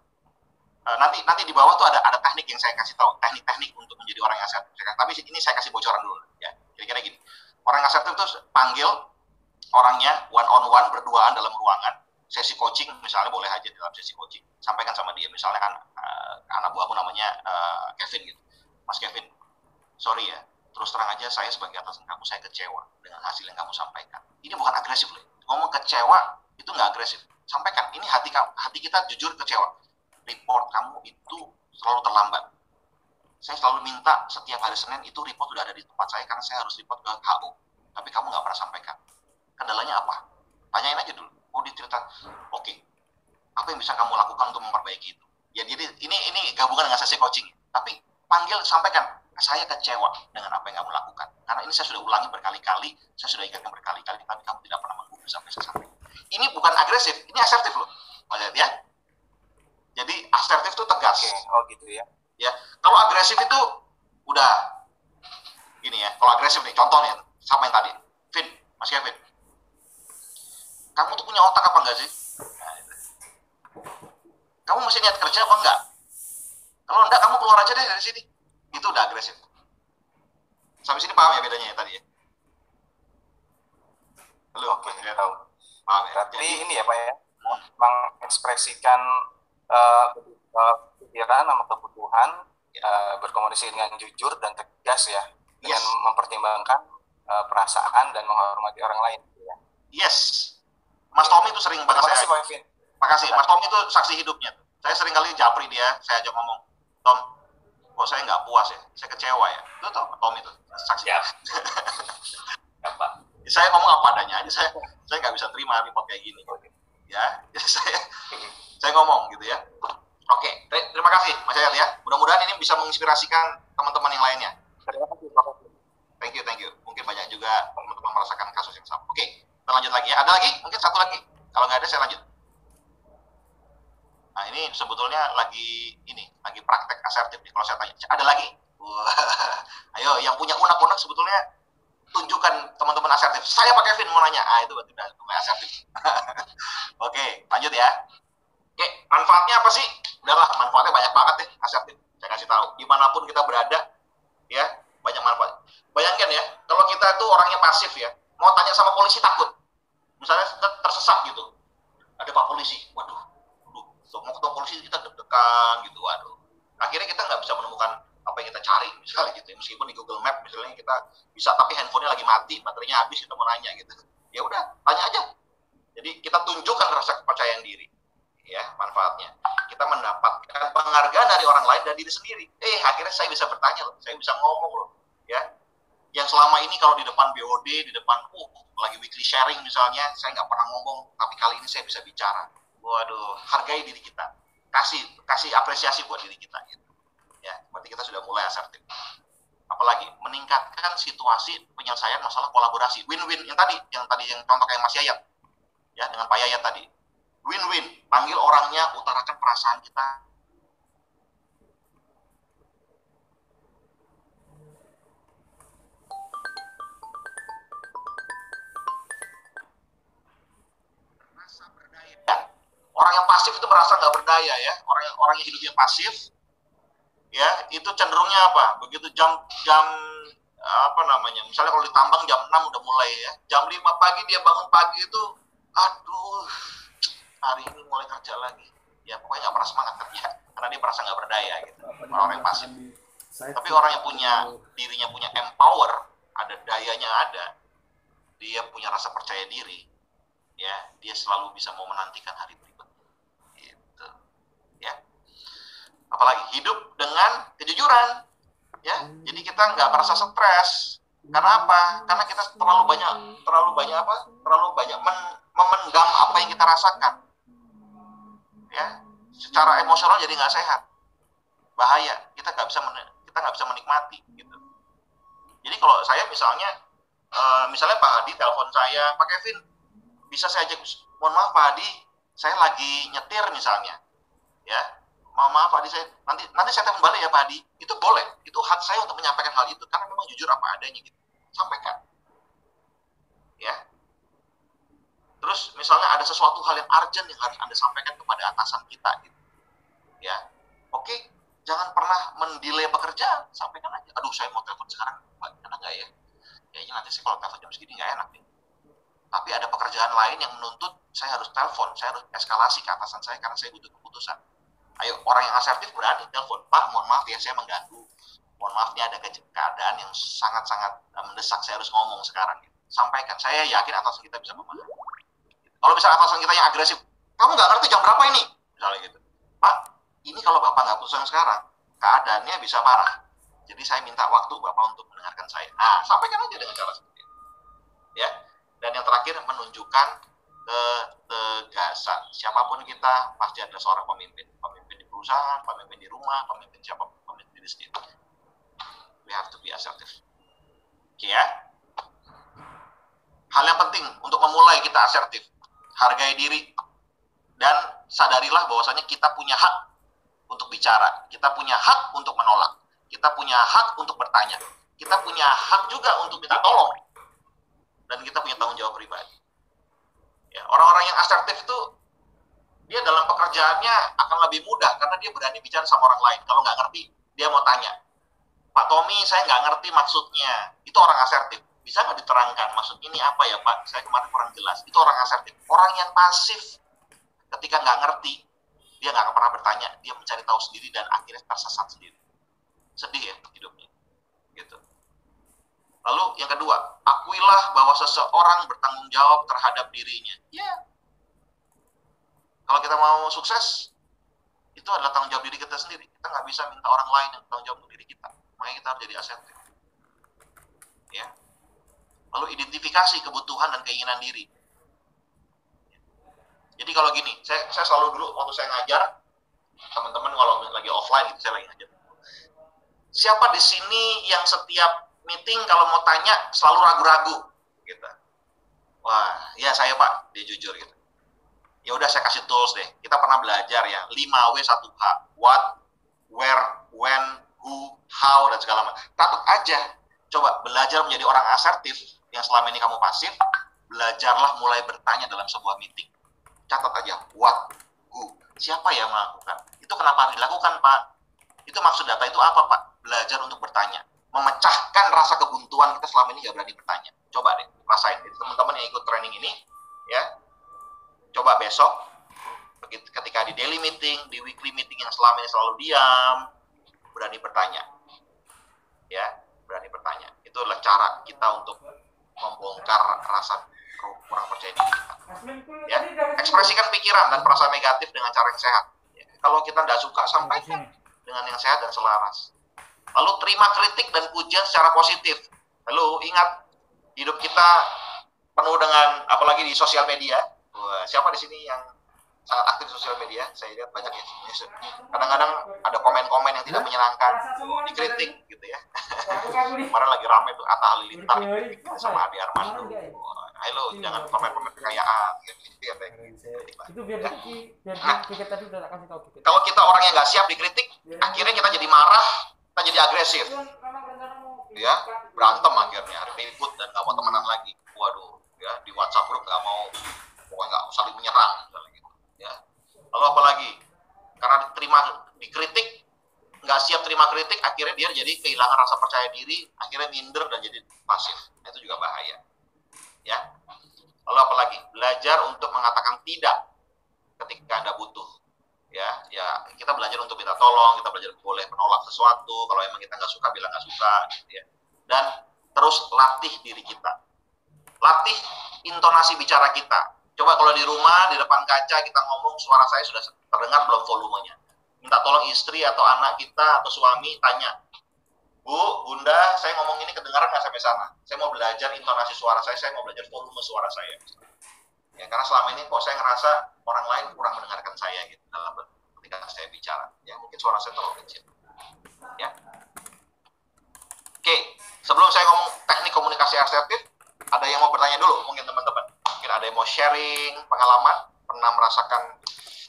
nanti di bawah tuh ada teknik yang saya kasih tahu, teknik-teknik untuk menjadi orang yang asertif. Tapi ini saya kasih bocoran dulu ya. Kira-kira gini. Orang asertif itu panggil orangnya one on one berduaan dalam ruangan. Sesi coaching misalnya boleh aja dalam sesi coaching, sampaikan sama dia misalnya kan anak buahku namanya Kevin gitu, Mas Kevin, sorry ya, terus terang aja saya sebagai atasan kamu saya kecewa dengan hasil yang kamu sampaikan. Ini bukan agresif loh, ngomong kecewa itu nggak agresif, sampaikan ini hati kita jujur kecewa. Report kamu itu selalu terlambat. Saya selalu minta setiap hari Senin itu report sudah ada di tempat saya karena saya harus report ke HO, tapi kamu nggak pernah sampaikan. Kendalanya apa? Tanyain aja dulu. Oh dia cerita, oke. Apa yang bisa kamu lakukan untuk memperbaiki itu? Ya jadi ini gabungan dengan sesi coaching. Tapi panggil, sampaikan, saya kecewa dengan apa yang kamu lakukan. Karena ini saya sudah ulangi berkali-kali, saya sudah ingatkan berkali-kali, tapi kamu tidak pernah menggubris sampai saya sampaikan. Ini bukan agresif, ini asertif loh. Maksudnya ya. Jadi asertif itu tegas. Oke, oh gitu ya. Ya, kalau agresif itu udah gini ya. Kalau agresif nih, contohnya sama yang tadi, Vin, Mas Kevin. Kamu tuh punya otak apa enggak sih? Nah, itu. Kamu mesti niat kerja apa enggak? Kalau enggak, kamu keluar aja deh dari sini. Itu udah agresif. Sampai sini paham ya bedanya ya tadi ya? Paham ya? Berarti ini ya Pak ya, mengekspresikan pikiran sama kebutuhan, berkomunikasi dengan jujur dan tegas ya, dengan mempertimbangkan perasaan dan menghormati orang lain. Ya. Yes, Mas Tommy itu sering banget Terima kasih Pak saya. Evin. Makasih, Mas Tommy itu saksi hidupnya. Saya sering kali japri dia, saya ajak ngomong, Tom, kok saya nggak puas ya, saya kecewa ya. Itu tau, Tommy itu saksi. Ya. Apa? Saya ngomong apa adanya aja, saya nggak bisa terima report kayak gini. Ya, jadi saya ngomong gitu ya. Oke, terima kasih Mas Yayat ya. Mudah-mudahan ini bisa menginspirasikan teman-teman yang lainnya. Terima kasih Pak Evin. Thank you. Mungkin banyak juga teman-teman merasakan kasus yang sama. Oke, kita lanjut lagi ya. Ada lagi? Mungkin satu lagi. Kalau nggak ada, saya lanjut. Nah, ini sebetulnya lagi praktek asertif nih. Kalau saya tanya, ada lagi? Wah, ayo, yang punya unek-unek sebetulnya tunjukkan teman-teman asertif. Saya Pak Kevin mau nanya. Itu berarti udah asertif. Oke, lanjut ya. Oke, manfaatnya apa sih? Udahlah, manfaatnya banyak banget deh asertif. Saya kasih tahu. Dimanapun kita berada, ya, banyak manfaat. Bayangkan ya, kalau kita tuh orangnya pasif ya, mau tanya sama polisi takut. Misalnya tersesat gitu. Ada Pak Polisi, waduh, mau ketemu polisi kita deg-degan gitu, waduh. Akhirnya kita nggak bisa menemukan apa yang kita cari, misalnya gitu. Meskipun di Google Map misalnya kita bisa, tapi handphonenya lagi mati, baterainya habis, kita mau nanya gitu. Ya udah, tanya aja. Jadi kita tunjukkan rasa kepercayaan diri. Ya, manfaatnya. Kita mendapatkan penghargaan dari orang lain dan diri sendiri. Akhirnya saya bisa bertanya loh, saya bisa ngomong loh, ya. Yang selama ini kalau di depan BOD, di depan lagi weekly sharing misalnya, saya nggak pernah ngomong, tapi kali ini saya bisa bicara. Waduh, hargai diri kita, kasih apresiasi buat diri kita gitu. Ya, berarti kita sudah mulai asertif. Apalagi meningkatkan situasi penyelesaian masalah kolaborasi, win-win yang tadi yang contoh kayak Mas Yayat, ya, dengan Pak Yayat tadi, win-win, panggil orangnya, utarakan perasaan kita. Orang yang pasif itu merasa nggak berdaya ya. Orang yang hidupnya pasif, ya, itu cenderungnya apa? Begitu jam apa namanya? Misalnya kalau ditambang jam 6 udah mulai ya. Jam 5 pagi dia bangun pagi itu, aduh, hari ini mulai kerja lagi. Ya pokoknya nggak pernah semangat kerja karena dia merasa nggak berdaya gitu. Orang yang pasif. Tapi orang yang dirinya punya empower, ada dayanya ada, dia punya rasa percaya diri, ya, dia selalu bisa mau menantikan hari berikutnya. Gitu. Ya. Apalagi hidup dengan kejujuran, ya. Jadi kita nggak merasa stres. Karena apa? Karena kita terlalu banyak memendam apa yang kita rasakan. Ya, secara emosional jadi nggak sehat. Bahaya. Kita nggak bisa menikmati gitu. Jadi kalau saya misalnya Pak Hadi telepon saya, Pak Kevin, bisa saya ajak, mohon maaf Pak Hadi, saya lagi nyetir misalnya, ya, maaf Pak Hadi, nanti saya telepon balik ya Pak Hadi, itu boleh, itu hak saya untuk menyampaikan hal itu, karena memang jujur apa adanya gitu, sampaikan, ya. Terus misalnya ada sesuatu hal yang urgent yang harus Anda sampaikan kepada atasan kita, gitu, ya, oke, jangan pernah mendelay pekerjaan, sampaikan aja, aduh saya mau telepon sekarang, Pak, enak nggak ya? Kayaknya nanti saya kalau telepon jam segini nggak enak nih. Tapi ada pekerjaan lain yang menuntut saya harus telepon, saya harus eskalasi ke atasan saya karena saya butuh keputusan. Ayo, orang yang asertif berani telepon, Pak, mohon maaf ya saya mengganggu. Mohon maaf nih ada keadaan yang sangat-sangat mendesak, saya harus ngomong sekarang. Sampaikan, saya yakin atasan kita bisa memahami. Kalau misalnya atasan kita yang agresif, kamu nggak ngerti jam berapa ini? Misalnya gitu. Pak, ini kalau Bapak nggak putusan sekarang, keadaannya bisa parah. Jadi saya minta waktu Bapak untuk mendengarkan saya. Nah, sampaikan aja dengan cara seperti itu. Ya. Dan yang terakhir, menunjukkan ketegasan. Siapapun kita, pasti ada seorang pemimpin. Pemimpin di perusahaan, pemimpin di rumah, pemimpin siapapun, pemimpin diri sendiri. We have to be assertive. Oke ya? Hal yang penting untuk memulai kita asertif. Hargai diri. Dan sadarilah bahwasanya kita punya hak untuk bicara. Kita punya hak untuk menolak. Kita punya hak untuk bertanya. Kita punya hak juga untuk minta tolong. Dan kita punya tanggung jawab pribadi. Ya, orang-orang yang asertif itu, dia dalam pekerjaannya akan lebih mudah karena dia berani bicara sama orang lain. Kalau nggak ngerti, dia mau tanya, Pak Tommy, saya nggak ngerti maksudnya. Itu orang asertif. Bisa nggak diterangkan maksud ini apa ya Pak? Saya kemarin kurang jelas. Itu orang asertif. Orang yang pasif ketika nggak ngerti, dia nggak akan pernah bertanya, dia mencari tahu sendiri dan akhirnya tersesat sendiri. Sedih ya hidupnya. Gitu. Lalu yang kedua, akuilah bahwa seseorang bertanggung jawab terhadap dirinya. Ya. Kalau kita mau sukses, itu adalah tanggung jawab diri kita sendiri. Kita nggak bisa minta orang lain yang tanggung jawab untuk diri kita. Makanya kita harus jadi asertif. Ya. Lalu identifikasi kebutuhan dan keinginan diri. Jadi kalau gini, saya selalu dulu waktu saya ngajar, teman-teman kalau lagi offline gitu, saya lagi ngajar. Siapa di sini yang setiap meeting kalau mau tanya selalu ragu-ragu? Gitu. Wah, ya saya Pak, dia jujur gitu. Ya udah saya kasih tools deh. Kita pernah belajar ya, 5W 1H. What, where, when, who, how, dan segala macam. Takut aja. Coba belajar menjadi orang asertif yang selama ini kamu pasif, belajarlah mulai bertanya dalam sebuah meeting. Catat aja, what, who, siapa yang melakukan. Itu kenapa harus dilakukan, Pak? Itu maksud data itu apa, Pak? Belajar untuk bertanya. Memecahkan rasa kebuntuan kita selama ini nggak berani bertanya. Coba deh, rasain. Teman-teman yang ikut training ini, ya, coba besok, ketika di daily meeting, di weekly meeting yang selama ini selalu diam, berani bertanya. Ya, berani bertanya. Itu adalah cara kita untuk membongkar rasa kurang percaya diri kita. Ya, ekspresikan pikiran dan perasaan negatif dengan cara yang sehat. Ya, kalau kita tidak suka, sampaikan dengan yang sehat dan selaras. Lalu terima kritik dan pujian secara positif. Lalu ingat, hidup kita penuh dengan, apalagi di sosial media. Wah, siapa di sini yang sangat aktif di sosial media? Saya lihat banyak ya. Kadang-kadang ada komen-komen yang tidak menyenangkan, dikritik gitu ya. Kemarin lagi rame tuh Atta Halilintar gitu, sama Ade Armando. Ayo jangan komen-komen kekayaan gitu ya. Itu biar kita tadi udah kasih tahu kita. Kalau kita orang yang nggak siap dikritik, akhirnya kita jadi marah, kita jadi agresif. Ya, berantem akhirnya, ribut dan nggak mau temenan lagi. Waduh, ya di WhatsApp group nggak mau, pokoknya nggak saling menyerang gitu. Ya. Lalu apalagi karena dikritik, nggak siap terima kritik, akhirnya dia jadi kehilangan rasa percaya diri, akhirnya minder dan jadi pasif. Nah, itu juga bahaya. Ya. Lalu apalagi belajar untuk mengatakan tidak ketika Anda butuh. Ya, kita belajar untuk minta tolong, kita belajar boleh menolak sesuatu, kalau emang kita nggak suka bilang nggak suka, gitu ya. Dan terus latih diri kita, latih intonasi bicara kita. Coba kalau di rumah, di depan kaca kita ngomong, suara saya sudah terdengar belum volumenya. Minta tolong istri atau anak kita atau suami, tanya, Bu, Bunda, saya ngomong ini kedengaran nggak sampai sana? Saya mau belajar intonasi suara saya mau belajar volume suara saya. Ya, karena selama ini kok saya ngerasa orang lain kurang mendengarkan saya gitu dalam ketika saya bicara. Ya, mungkin suara saya terlalu kecil. Ya. Oke, sebelum saya ngomong teknik komunikasi asertif, ada yang mau bertanya dulu mungkin teman-teman. Mungkin ada yang mau sharing pengalaman, pernah merasakan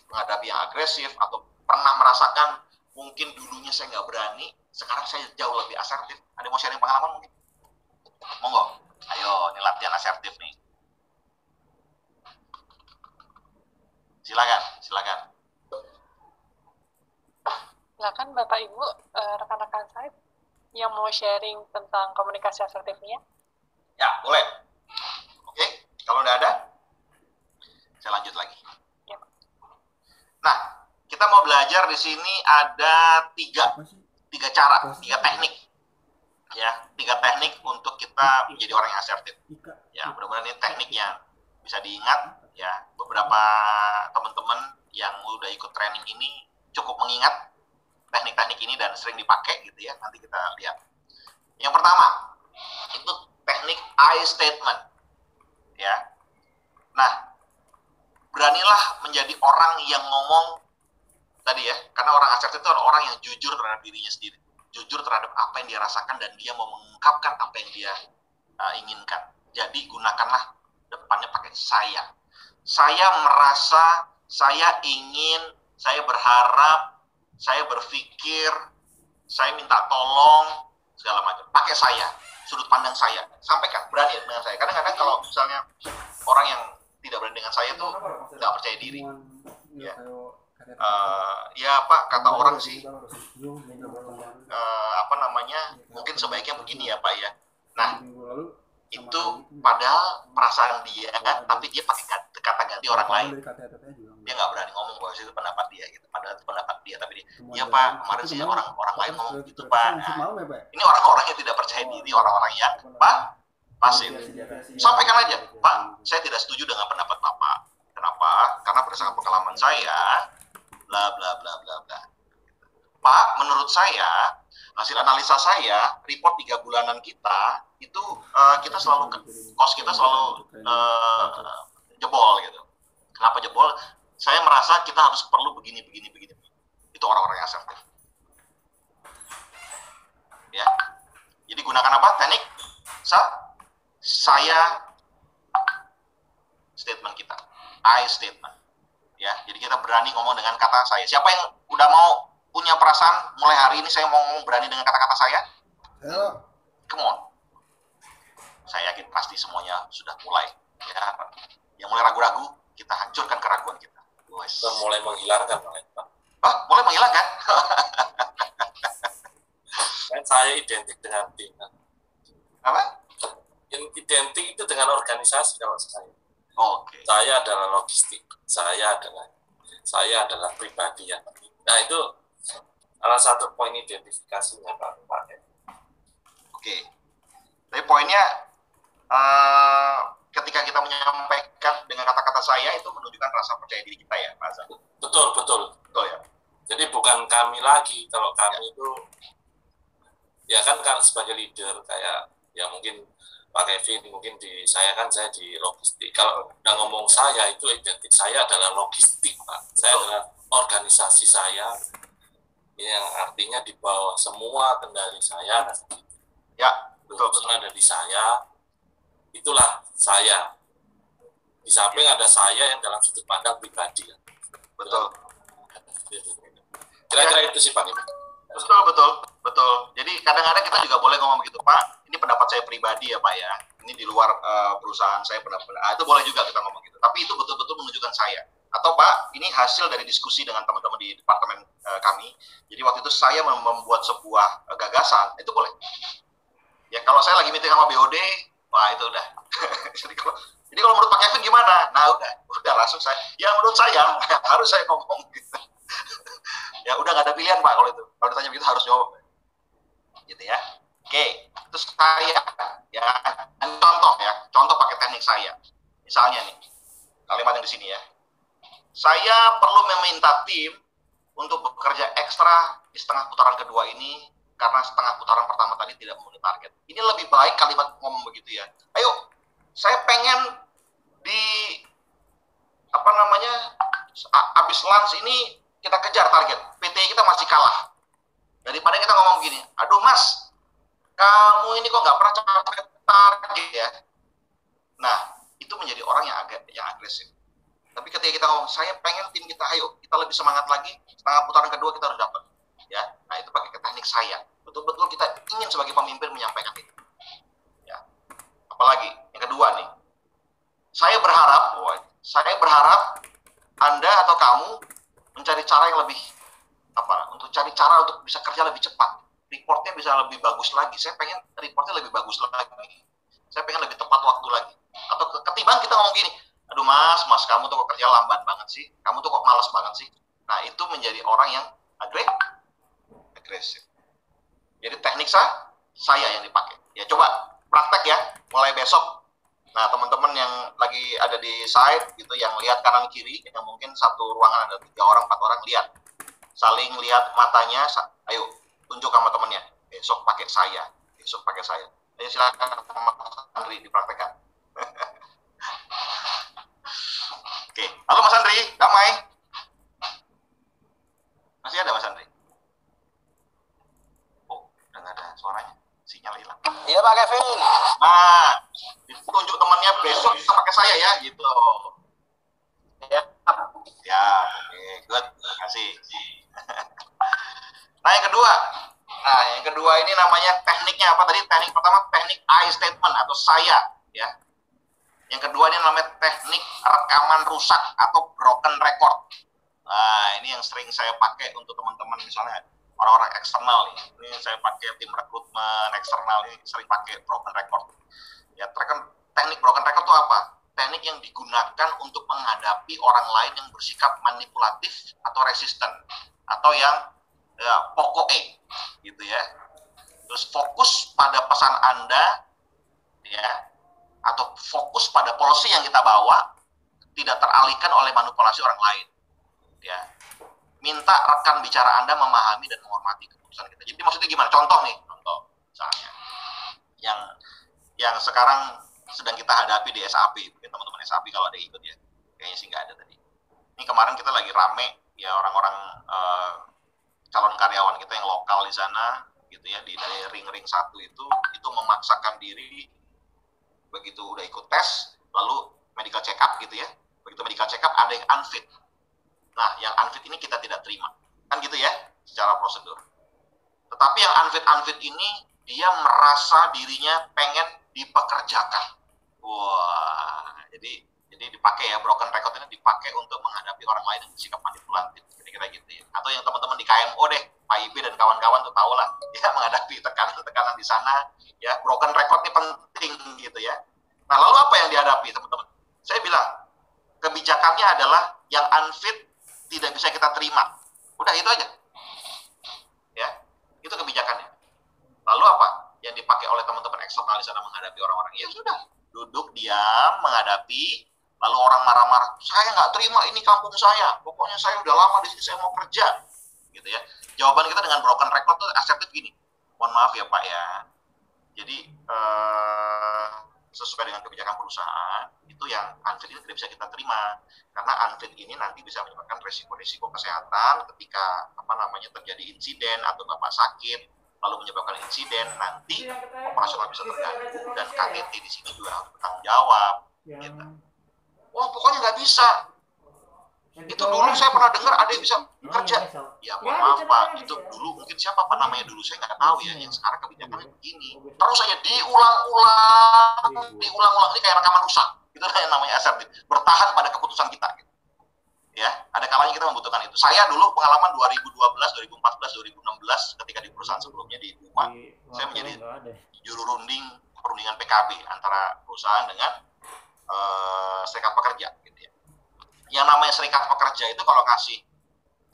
menghadapi yang agresif, atau pernah merasakan mungkin dulunya saya nggak berani, sekarang saya jauh lebih asertif. Ada yang mau sharing pengalaman mungkin? Monggo, ayo, ini latihan asertif nih. Silakan. Silakan Bapak Ibu, rekan-rekan saya yang mau sharing tentang komunikasi asertifnya. Ya, boleh. Oke, kalau udah ada, saya lanjut lagi. Ya. Nah, kita mau belajar di sini ada tiga cara, 3 teknik. Ya, 3 teknik untuk kita menjadi orang yang asertif. Ya, mudah-mudahan ini teknik yang bisa diingat. Ya, beberapa teman-teman yang udah ikut training ini cukup mengingat teknik-teknik ini dan sering dipakai gitu ya. Nanti kita lihat. Yang pertama, itu teknik I statement. Ya. Nah, beranilah menjadi orang yang ngomong tadi ya, karena orang asertif itu adalah orang yang jujur terhadap dirinya sendiri. Jujur terhadap apa yang dia rasakan dan dia mau mengungkapkan apa yang dia inginkan. Jadi gunakanlah depannya pakai saya. Saya merasa, saya ingin, saya berharap, saya berpikir, saya minta tolong, segala macam. Pakai saya, sudut pandang saya. Sampaikan, berani dengan saya. Kadang-kadang kalau misalnya orang yang tidak berani dengan saya itu nggak percaya diri. Ya. Ya Pak, kata orang sih, mungkin sebaiknya begini ya Pak ya. Nah, itu padahal perasaan dia, tapi dia pakai kata ganti orang lain. Dia nggak berani ngomong bahwa itu pendapat dia gitu. Padahal itu pendapat dia, tapi dia, iya Pak, kemarin sih orang lain ngomong gitu Pak. Nah, ini orang-orang yang tidak percaya diri, orang-orang yang Pak pasif. Sampaikan aja, Pak, saya tidak setuju dengan pendapat Bapak. Kenapa? Karena berdasarkan pengalaman saya, bla bla bla bla bla. Pak, menurut saya, hasil analisa saya, report 3 bulanan kita, itu kita selalu, cost kita selalu jebol gitu. Kenapa jebol? Saya merasa kita harus perlu begini. Itu orang-orang yang asertif. Ya. Jadi gunakan apa? Teknik saya statement kita. I statement. Ya, jadi kita berani ngomong dengan kata saya. Siapa yang udah mau punya perasaan mulai hari ini saya mau ngomong berani dengan kata-kata saya? Come on. Saya yakin pasti semuanya sudah mulai. Ya, yang mulai ragu-ragu, kita hancurkan keraguan kita. Sudah mulai menghilangkan, Pak. Mulai menghilangkan? Kan saya identik dengan tim. Apa? Yang identik itu dengan organisasi kalau saya. Oke. Saya adalah logistik. Saya adalah pribadi yang. Nah itu salah satu poin identifikasinya Pak. Oke. Tapi poinnya ketika kita menyampaikan dengan kata-kata saya itu menunjukkan rasa percaya diri kita ya, Pak Azam. Betul ya. Jadi bukan kami lagi, kalau kami itu ya kan sebagai leader kayak ya mungkin Pak Kevin, mungkin saya di logistik. Kalau udah ngomong saya itu identik saya adalah logistik Pak. Saya adalah organisasi saya yang artinya di bawah semua kendali saya. Ya, betul. Ada di saya. Itulah saya. Di samping ada saya yang dalam sudut pandang pribadi. Betul. Kira-kira itu sih Pak. Betul. Jadi kadang-kadang kita juga boleh ngomong begitu, Pak. Ini pendapat saya pribadi ya, Pak ya. Ini di luar perusahaan saya pendapat. Itu boleh juga kita ngomong gitu. Tapi itu betul-betul menunjukkan saya. Atau Pak, ini hasil dari diskusi dengan teman-teman di departemen kami. Jadi waktu itu saya membuat sebuah gagasan. Itu boleh. Ya kalau saya lagi meeting sama BOD, wah itu udah. Jadi kalau menurut Pak Kevin gimana? Nah udah langsung saya. Ya menurut saya harus saya ngomong gitu. Ya udah nggak ada pilihan Pak kalau itu. Kalau ditanya begitu harus jawab. Gitu ya. Oke, terus saya ya contoh pakai teknik saya. Misalnya nih, kalimat yang di sini ya. Saya perlu meminta tim untuk bekerja ekstra di setengah putaran kedua ini karena setengah putaran pertama tadi tidak memenuhi target. Ini lebih baik kalimat ngomong begitu ya. Ayo, saya pengen di abis lunch ini kita kejar target. PT kita masih kalah. Daripada kita ngomong gini, aduh Mas, kamu ini kok nggak pernah capai target ya. Nah, itu menjadi orang yang agresif. Tapi ketika kita ngomong, saya pengen tim kita, ayo kita lebih semangat lagi, setengah putaran kedua kita harus dapat. Ya, nah itu pakai teknik saya. Betul-betul kita ingin sebagai pemimpin menyampaikan itu. Ya, apalagi yang kedua nih, saya berharap Anda atau kamu mencari cara yang lebih untuk cari cara untuk bisa kerja lebih cepat, reportnya bisa lebih bagus lagi. Saya pengen reportnya lebih bagus lagi. Saya pengen lebih tepat waktu lagi. Atau ketimbang kita ngomong gini, aduh mas, kamu tuh kok kerja lambat banget sih, kamu tuh kok malas banget sih. Nah itu menjadi orang yang agresif. Jadi teknik saya yang dipakai. Ya coba praktek ya, mulai besok. Nah teman-teman yang lagi ada di site gitu, yang lihat kanan kiri, yang mungkin satu ruangan ada 3 orang, 4 orang, lihat, saling lihat matanya. Ayo tunjuk sama temennya. Besok pakai saya. Ayo silakan Mas Andri dipraktekkan. Oke, halo Mas Andri, damai. Masih ada Mas Andri? Oh, udah nggak ada suaranya, sinyal hilang. Iya Pak Kevin. Nah, ditunjuk temannya besok kita pakai saya ya, gitu. Ya, oke, good, terima kasih. Nah, yang kedua ini namanya tekniknya apa tadi? Teknik pertama teknik I statement atau saya, ya. Yang kedua ini namanya teknik rekaman rusak atau broken record. Nah, ini yang sering saya pakai untuk teman-teman misalnya orang-orang eksternal nih. Ini saya pakai tim rekrutmen eksternal ini sering pakai broken record. Ya, teknik broken record itu apa? Teknik yang digunakan untuk menghadapi orang lain yang bersikap manipulatif atau resisten, atau yang pokoknya, gitu ya. Terus fokus pada pesan Anda, ya, atau fokus pada policy yang kita bawa, tidak teralihkan oleh manipulasi orang lain. Ya, minta rekan bicara Anda memahami dan menghormati keputusan kita. Jadi maksudnya gimana? Contoh nih, contoh misalnya yang sekarang sedang kita hadapi di SAP, mungkin teman-teman SAP kalau ada ikut ya, kayaknya sih nggak ada tadi. Ini kemarin kita lagi rame ya, orang-orang calon karyawan kita yang lokal di sana, gitu ya, dari ring-ring 1 itu memaksakan diri, begitu udah ikut tes, lalu medical check up gitu ya, begitu medical check up ada yang unfit. Nah, yang unfit ini kita tidak terima, kan gitu ya, secara prosedur. Tetapi yang unfit ini dia merasa dirinya pengen dipekerjakan. Wah, jadi dipakai ya, broken record ini dipakai untuk menghadapi orang lain yang bersikap manipulatif, kira-kira gitu ya. Atau yang teman-teman di KMO deh, Pak Ibe dan kawan-kawan tuh tahu lah, ya, menghadapi tekanan-tekanan di sana, ya, broken record ini penting gitu ya. Nah, lalu apa yang dihadapi teman-teman? Saya bilang, kebijakannya adalah yang unfit tidak bisa kita terima. Udah itu aja. Ya, itu kebijakannya. Lalu apa yang dipakai oleh teman-teman eksternal di sana menghadapi orang-orang? Ya sudah, duduk diam menghadapi, lalu orang marah-marah, saya nggak terima ini kampung saya, pokoknya saya udah lama di sini, saya mau kerja, gitu ya. Jawaban kita dengan broken record tuh asertif gini, mohon maaf ya Pak ya, jadi sesuai dengan kebijakan perusahaan, itu yang unfit ini tidak bisa kita terima, karena unfit ini nanti bisa menyebabkan resiko-resiko kesehatan ketika terjadi insiden atau Bapak sakit, lalu menyebabkan insiden, nanti operasional bisa terganggu, dan KTT di sini juga harus bertanggung jawab. Gitu. Wah, pokoknya nggak bisa. Itu dulu saya pernah dengar ada yang bisa kerja. Ya, mohon maaf Pak, itu dulu mungkin siapa Pak namanya dulu, saya nggak tahu ya. Yang sekarang kebijakannya begini. Terus saja diulang-ulang. Ini kayak rekaman rusak. Itu yang namanya asertif. Bertahan pada keputusan kita. Gitu. Ya, ada kalanya kita membutuhkan itu. Saya dulu pengalaman 2012, 2014, 2016 ketika di perusahaan sebelumnya di UMA, saya menjadi juru perundingan PKB antara perusahaan dengan serikat pekerja, gitu ya. Yang namanya serikat pekerja itu kalau kasih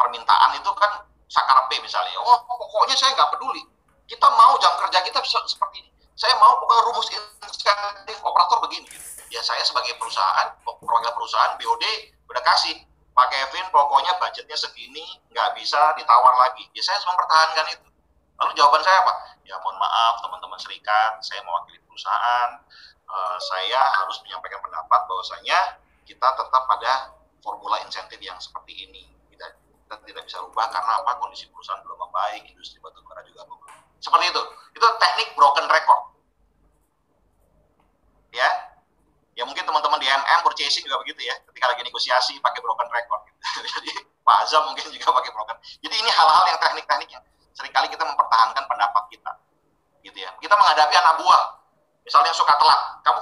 permintaan itu kan sakarepe misalnya, oh pokoknya saya nggak peduli, kita mau jam kerja kita seperti ini, saya mau pokoknya rumus insentif operator begini. Gitu. Ya saya sebagai perusahaan, perwakilan perusahaan BOD udah kasih, Pak Kevin pokoknya budgetnya segini, nggak bisa ditawar lagi. Ya saya harus mempertahankan itu. Lalu jawaban saya apa? Ya mohon maaf teman-teman serikat, saya mewakili perusahaan, saya harus menyampaikan pendapat bahwasanya kita tetap pada formula insentif yang seperti ini. Kita tidak bisa rubah karena apa? Kondisi perusahaan belum membaik, industri batubara juga belum. Seperti itu. Itu teknik broken record. Ya. Ya mungkin teman-teman di MM purchasing juga begitu ya. Ketika lagi negosiasi pakai broken record. Gitu. Jadi Pak Azam mungkin juga pakai broken. Jadi ini hal-hal yang teknik-teknik yang seringkali kita mempertahankan pendapat kita. Gitu ya. Kita menghadapi anak buah. Misalnya yang suka telat. Kamu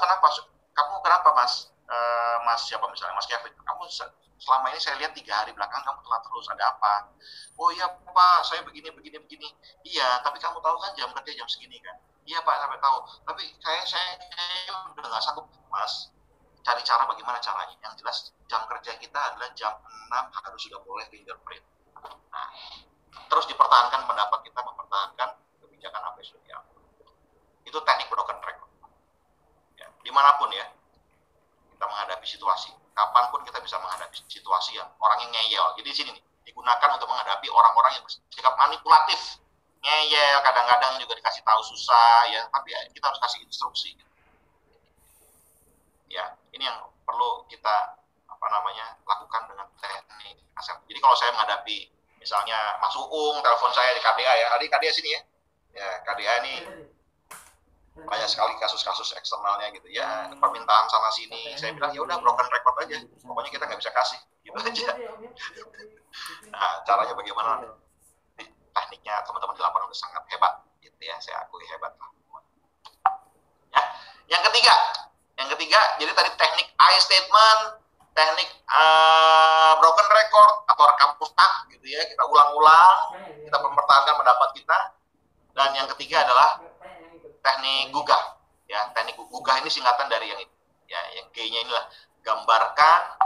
kenapa Mas? Mas siapa misalnya? Mas Kevin. Kamu selama ini saya lihat 3 hari belakang kamu telat terus. Ada apa? Oh iya Pak, saya begini. Iya, tapi kamu tahu kan jam kerja jam segini kan? Iya Pak, sampai tahu. Tapi saya udah nggak sanggup. Mas, cari cara bagaimana caranya. Yang jelas jam kerja kita adalah jam 6 harus sudah boleh fingerprint. Nah, terus dipertahankan pendapat kita, mempertahankan kebijakan apa yang sudah diambil. Itu teknik broken record. Ya, dimanapun ya, kita menghadapi situasi. Kapanpun kita bisa menghadapi situasi yang orangnya ngeyel. Jadi di sini nih, digunakan untuk menghadapi orang-orang yang bersikap manipulatif. Ngeyel, kadang-kadang juga dikasih tahu susah, ya. Tapi ya, kita harus kasih instruksi. Ya, ini yang perlu kita lakukan dengan teknik asertif. Jadi kalau saya menghadapi misalnya Mas Uung telepon saya di KDA ya, adik KDA sini ya. Ya, KDA ini banyak sekali kasus-kasus eksternalnya gitu ya, permintaan sana sini. Saya bilang ya udah broken record aja. Pokoknya kita nggak bisa kasih, gitu aja. Nah, caranya bagaimana? Tekniknya teman-teman di lapangan udah sangat hebat, gitu ya. Saya akui hebat lah. Ya, yang ketiga, jadi tadi teknik I statement, teknik broken record atau rekam utak, gitu ya. Kita ulang-ulang, kita mempertahankan pendapat kita. Dan yang ketiga adalah teknik gugah. Ya, teknik gugah ini singkatan dari yang ini. Ya, yang G-nya inilah gambarkan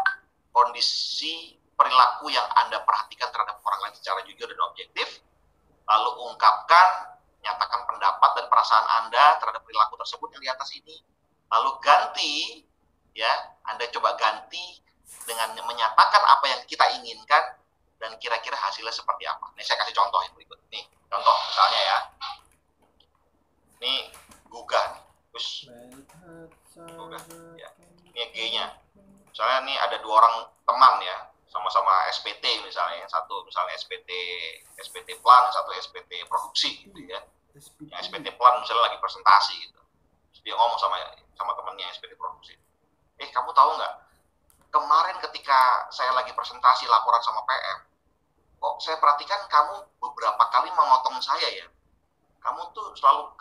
kondisi perilaku yang Anda perhatikan terhadap orang lain secara jujur dan objektif, lalu ungkapkan, nyatakan pendapat dan perasaan Anda terhadap perilaku tersebut yang di atas ini. Lalu ganti, ya, Anda coba ganti dengan menyatakan apa yang kita inginkan dan kira-kira hasilnya seperti apa. Ini saya kasih contoh yang berikut. Nih, contoh misalnya ya. Ini gugah nih. Terus gugah, ya. Ini G-nya. Misalnya nih ada 2 orang teman ya, sama-sama SPT misalnya, yang satu misalnya SPT plan, yang satu SPT produksi gitu ya. Yang SPT plan misalnya lagi presentasi gitu. Terus dia ngomong sama temannya SPT produksi. Kamu tahu nggak? Kemarin ketika saya lagi presentasi laporan sama PM, kok saya perhatikan kamu beberapa kali memotong saya ya. Kamu tuh selalu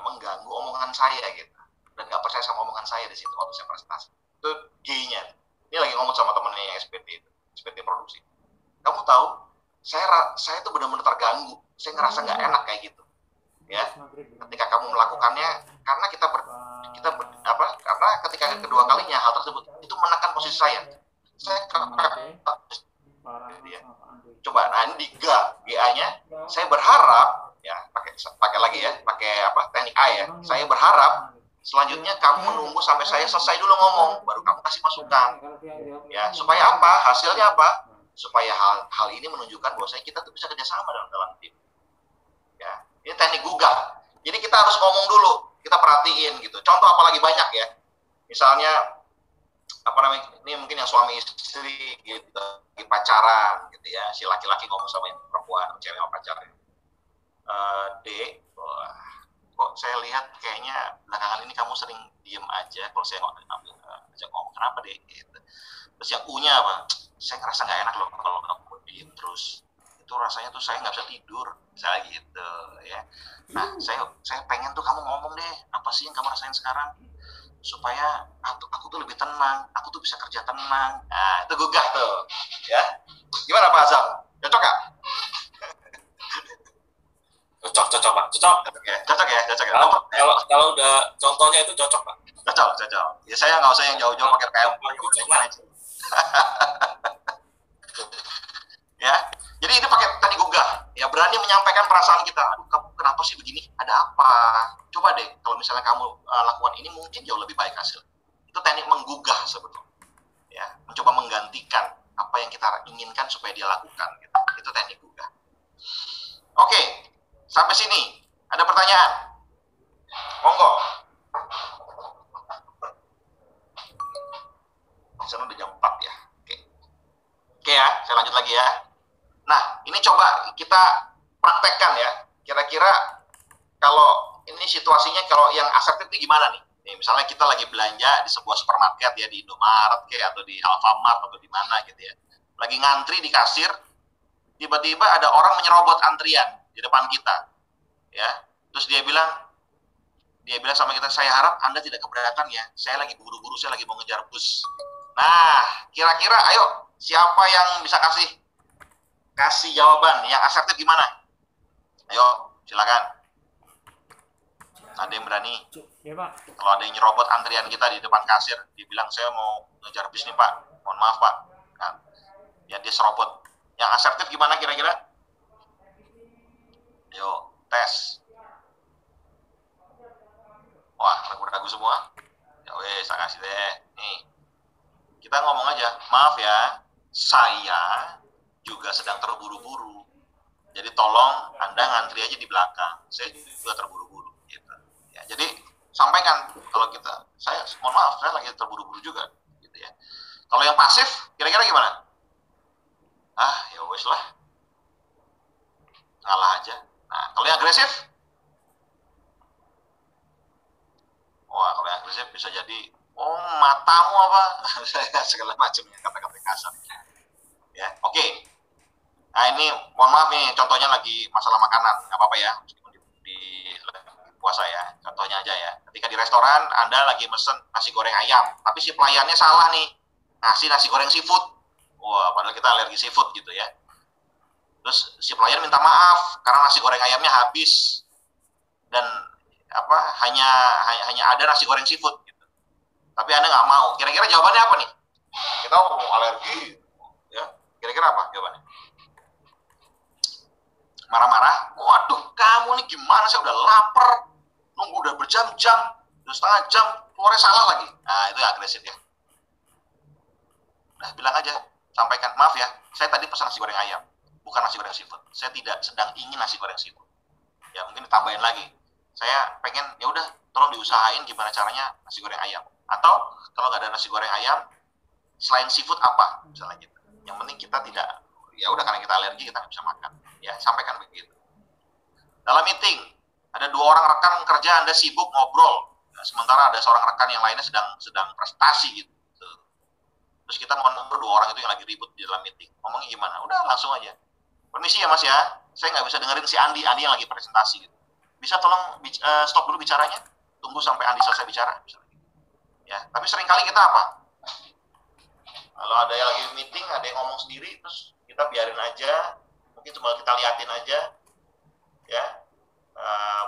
mengganggu omongan saya gitu, dan nggak percaya sama omongan saya di situ waktu saya presentasi. Itu G-nya. Ini lagi ngomong sama temennya yang SPT itu, SPT produksi. Kamu tahu, saya tuh benar-benar terganggu. Saya ngerasa nggak enak kayak gitu. Ya, ketika kamu melakukannya, karena karena ketika kedua kalinya hal tersebut itu menekan posisi saya. Coba, nah ini di GA-nya, saya berharap ya pakai lagi ya, teknik A ya. Saya berharap selanjutnya kamu menunggu sampai saya selesai dulu ngomong, baru kamu kasih masukan. Ya, supaya apa? Hasilnya apa? Supaya hal ini menunjukkan bahwa kita tuh bisa kerjasama dalam tim. Ya, ini teknik gugah. Jadi kita harus ngomong dulu, kita perhatiin gitu. Contoh apalagi banyak ya. Misalnya ini mungkin yang suami istri gitu, lagi pacaran gitu ya. Si laki-laki ngomong sama yang perempuan, cewek sama pacarnya. Dek, kok saya lihat kayaknya belakangan ini kamu sering diem aja kalau saya ajak ngomong, kenapa deh gitu. Terus yang U-nya apa? Saya ngerasa nggak enak loh kalau kamu diem terus, itu rasanya tuh saya nggak bisa tidur, misalnya gitu ya. Nah, saya pengen tuh kamu ngomong deh, apa sih yang kamu rasain sekarang, supaya aku tuh lebih tenang, aku tuh bisa kerja tenang. Nah, itu gugah tuh ya. Gimana Pak Azam? Cocok gak? Cocok Pak, cocok ya. Kalau udah contohnya itu cocok Pak. Cocok. Ya saya nggak usah yang jauh-jauh pakai PM. Ya, jadi ini pakai tadi gugah. Ya, berani menyampaikan perasaan kita. Aduh, kamu kenapa sih begini? Ada apa? Coba deh, kalau misalnya kamu lakukan ini mungkin jauh lebih baik hasil. Itu teknik menggugah sebetulnya. Ya, mencoba menggantikan apa yang kita inginkan supaya dia lakukan. Gitu. Itu teknik gugah. Oke. Sampai sini, ada pertanyaan? Monggo. Sana udah jam 4 ya. Oke ya, saya lanjut lagi ya. Nah, ini coba kita praktekkan ya. Kira-kira kalau ini situasinya, kalau yang asertif itu gimana nih? Misalnya kita lagi belanja di sebuah supermarket ya, di Indomaret kayak, atau di Alfamart atau di mana gitu ya. Lagi ngantri di kasir, tiba-tiba ada orang menyerobot antrian di depan kita, ya. Terus dia bilang sama kita, saya harap Anda tidak keberatan ya, saya lagi buru-buru, saya lagi mau ngejar bus. Nah, kira-kira ayo, siapa yang bisa kasih jawaban yang asertif gimana? Ayo, silakan. Ada yang berani? Ya, Pak. Kalau ada yang nyerobot antrian kita di depan kasir, dia bilang saya mau ngejar bis nih Pak, mohon maaf Pak. Nah, ya dia serobot. Yang asertif gimana kira-kira? Yuk, tes. Wah, ragu-ragu semua. Ya wes, saya kasih deh. Nih, kita ngomong aja, maaf ya, saya juga sedang terburu-buru. Jadi tolong Anda ngantri aja di belakang. Saya juga terburu-buru. Gitu. Ya, jadi sampaikan kalau saya mohon maaf, saya lagi terburu-buru juga. Gitu ya. Kalau yang pasif, kira-kira gimana? Ya wes lah. Ngalah aja. Nah, kalau yang agresif? Wah, kalau yang agresif bisa jadi, matamu apa? Segala macamnya, kata-kata kasar. Ya, oke. Nah, ini mohon maaf nih, contohnya lagi masalah makanan. Nggak apa-apa ya, meskipun di puasa ya. Contohnya aja ya. Ketika di restoran, Anda lagi mesen nasi goreng ayam, tapi si pelayannya salah nih. Nasi goreng seafood. Wah, padahal kita alergi seafood gitu ya. Terus si pelayan minta maaf karena nasi goreng ayamnya habis, dan hanya ada nasi goreng seafood gitu. Tapi Anda nggak mau. Kira-kira jawabannya apa nih? Kita mau alergi, ya. Kira-kira apa jawabannya? Marah-marah. Waduh, kamu nih gimana? Saya udah lapar, nunggu udah berjam-jam, udah setengah jam, keluarnya salah lagi. Nah, itu agresif ya. Nah, bilang aja, sampaikan, maaf ya, saya tadi pesan nasi goreng ayam, bukan nasi goreng seafood. Saya tidak sedang ingin nasi goreng seafood. Ya, mungkin ditambahin lagi. Saya pengen, ya udah, tolong diusahain gimana caranya nasi goreng ayam. Atau kalau nggak ada nasi goreng ayam, selain seafood apa, misalnya gitu. Yang penting kita tidak, ya udah karena kita alergi kita nggak bisa makan. Ya, sampaikan begitu. Dalam meeting, ada 2 orang rekan kerja Anda sibuk ngobrol, nah, sementara ada seorang rekan yang lainnya sedang prestasi gitu. Terus kita mau nunggu 2 orang itu yang lagi ribut di dalam meeting. Ngomongnya gimana? Udah langsung aja. Permisi ya Mas ya, saya nggak bisa dengerin si Andi yang lagi presentasi gitu. Bisa tolong stop dulu bicaranya, tunggu sampai Andi selesai bicara. Ya, tapi seringkali kita apa? Kalau ada yang lagi meeting, ada yang ngomong sendiri, terus kita biarin aja, mungkin cuma kita liatin aja, ya,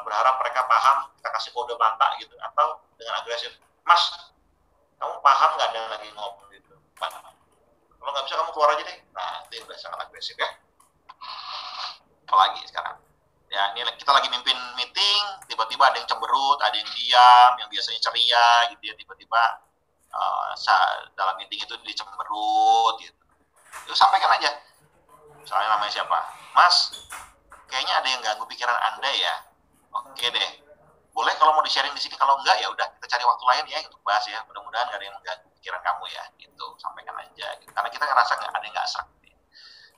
berharap mereka paham, kita kasih kode mata gitu, atau dengan agresif, Mas, kamu paham nggak ada yang lagi ngomong gitu? Kalau nggak bisa kamu keluar aja deh. Nah, itu udah sangat agresif ya. Apalagi sekarang, ya ini kita lagi mimpin meeting, tiba-tiba ada yang cemberut, ada yang diam, yang biasanya ceria gitu ya, tiba-tiba dalam meeting itu dicemberut gitu. Itu sampaikan aja. Misalnya namanya siapa? Mas, kayaknya ada yang ganggu pikiran Anda ya. Oke deh. Boleh kalau mau di-sharing di sini, kalau enggak ya udah kita cari waktu lain ya untuk bahas ya. Mudah-mudahan gak ada yang mengganggu pikiran kamu ya. Gitu, sampaikan aja gitu. Karena kita ngerasa ada yang nggak serak.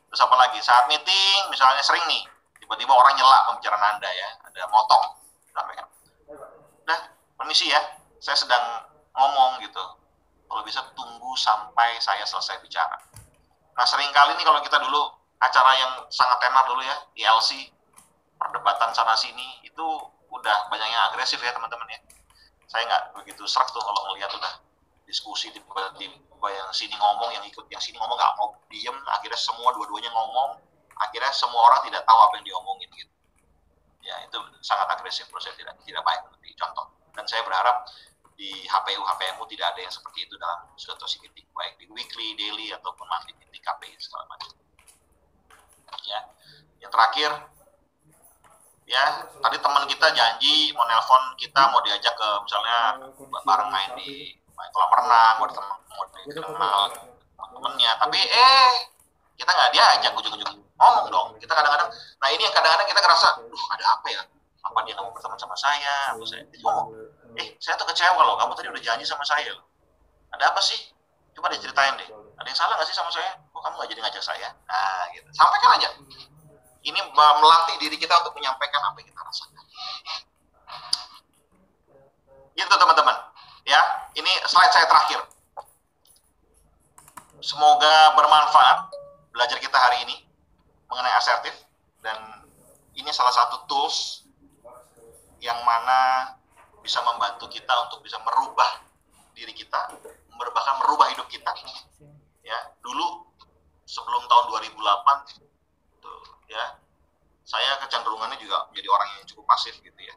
Terus apa lagi? Saat meeting misalnya sering nih, tiba-tiba orang nyela pembicaraan Anda ya, ada motong. Sampaikan. Nah, permisi ya, saya sedang ngomong gitu. Kalau bisa tunggu sampai saya selesai bicara. Nah, seringkali nih kalau kita dulu acara yang sangat tenar dulu ya, ILC, perdebatan sana sini, itu udah banyak yang agresif ya teman-teman ya. Saya nggak begitu serak tuh kalau ngelihat udah diskusi tiba-tiba yang sini ngomong, yang ikut yang sini ngomong nggak mau diem, akhirnya semua dua-duanya ngomong, akhirnya semua orang tidak tahu apa yang diomongin gitu. Ya itu sangat agresif, menurut saya tidak baik untuk dicontoh. Dan saya berharap di HPMU tidak ada yang seperti itu dalam situasi meeting, baik di weekly, daily ataupun monthly meeting KPI segala macam. Ya, yang terakhir, ya tadi teman kita janji mau nelpon kita, mau diajak ke misalnya bareng main di kolam renang, mau dikenal temennya, tapi kita nggak diajak, ujung-ujung ngomong dong. Kita kadang-kadang, nah ini yang kadang-kadang kita ngerasa, ada apa ya? Apa dia nggak mau berteman sama saya? Atau saya ngomong, saya tuh kecewa loh, kamu tadi udah janji sama saya loh. Ada apa sih? Coba deh ceritain deh. Ada yang salah nggak sih sama saya? Kok kamu nggak jadi ngajak saya? Nah, gitu. Sampaikan aja. Ini melatih diri kita untuk menyampaikan apa yang kita rasakan. Gitu teman-teman. Ya, ini slide saya terakhir. Semoga bermanfaat belajar kita hari ini mengenai asertif, dan ini salah satu tools yang mana bisa membantu kita untuk bisa merubah diri kita, bahkan merubah hidup kita. Ya, dulu sebelum tahun 2008 tuh, ya, saya kecenderungannya juga menjadi orang yang cukup pasif gitu ya.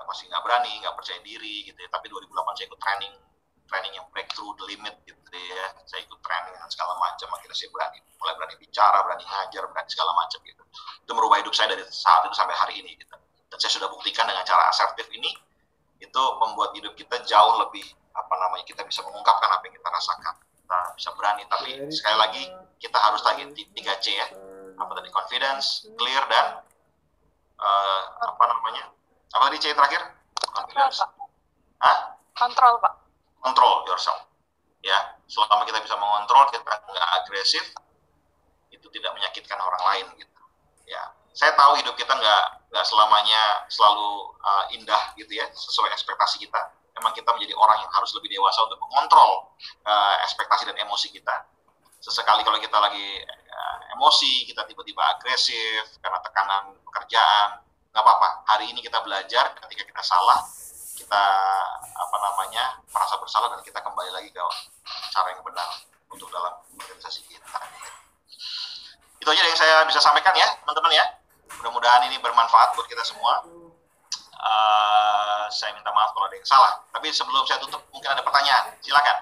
Masih nggak berani, nggak percaya diri gitu ya. Tapi 2008 saya ikut training yang breakthrough the limit gitu ya. Saya ikut training dan segala macam, akhirnya saya mulai berani bicara, berani ngajar, berani segala macam gitu. Itu merubah hidup saya dari saat itu sampai hari ini gitu. Dan saya sudah buktikan dengan cara asertif ini, itu membuat hidup kita jauh lebih, kita bisa mengungkapkan apa yang kita rasakan. Kita bisa berani, tapi sekali lagi kita harus lagi 3C ya. Apa tadi? Confidence, clear, dan apa tadi C terakhir? Confidence. Kontrol, Pak. Control yourself. Ya, selama kita bisa mengontrol, kita nggak agresif, itu tidak menyakitkan orang lain gitu. Ya, saya tahu hidup kita nggak selamanya selalu indah gitu ya, sesuai ekspektasi kita. Memang kita menjadi orang yang harus lebih dewasa untuk mengontrol ekspektasi dan emosi kita. Sesekali kalau kita lagi emosi, kita tiba-tiba agresif karena tekanan pekerjaan, nggak apa-apa. Hari ini kita belajar ketika kita salah, kita merasa bersalah, dan kita kembali lagi ke cara yang benar untuk dalam organisasi kita. Itu aja yang saya bisa sampaikan ya teman-teman ya. Mudah-mudahan ini bermanfaat buat kita semua. Saya minta maaf kalau ada yang salah. Tapi sebelum saya tutup, mungkin ada pertanyaan. Silakan.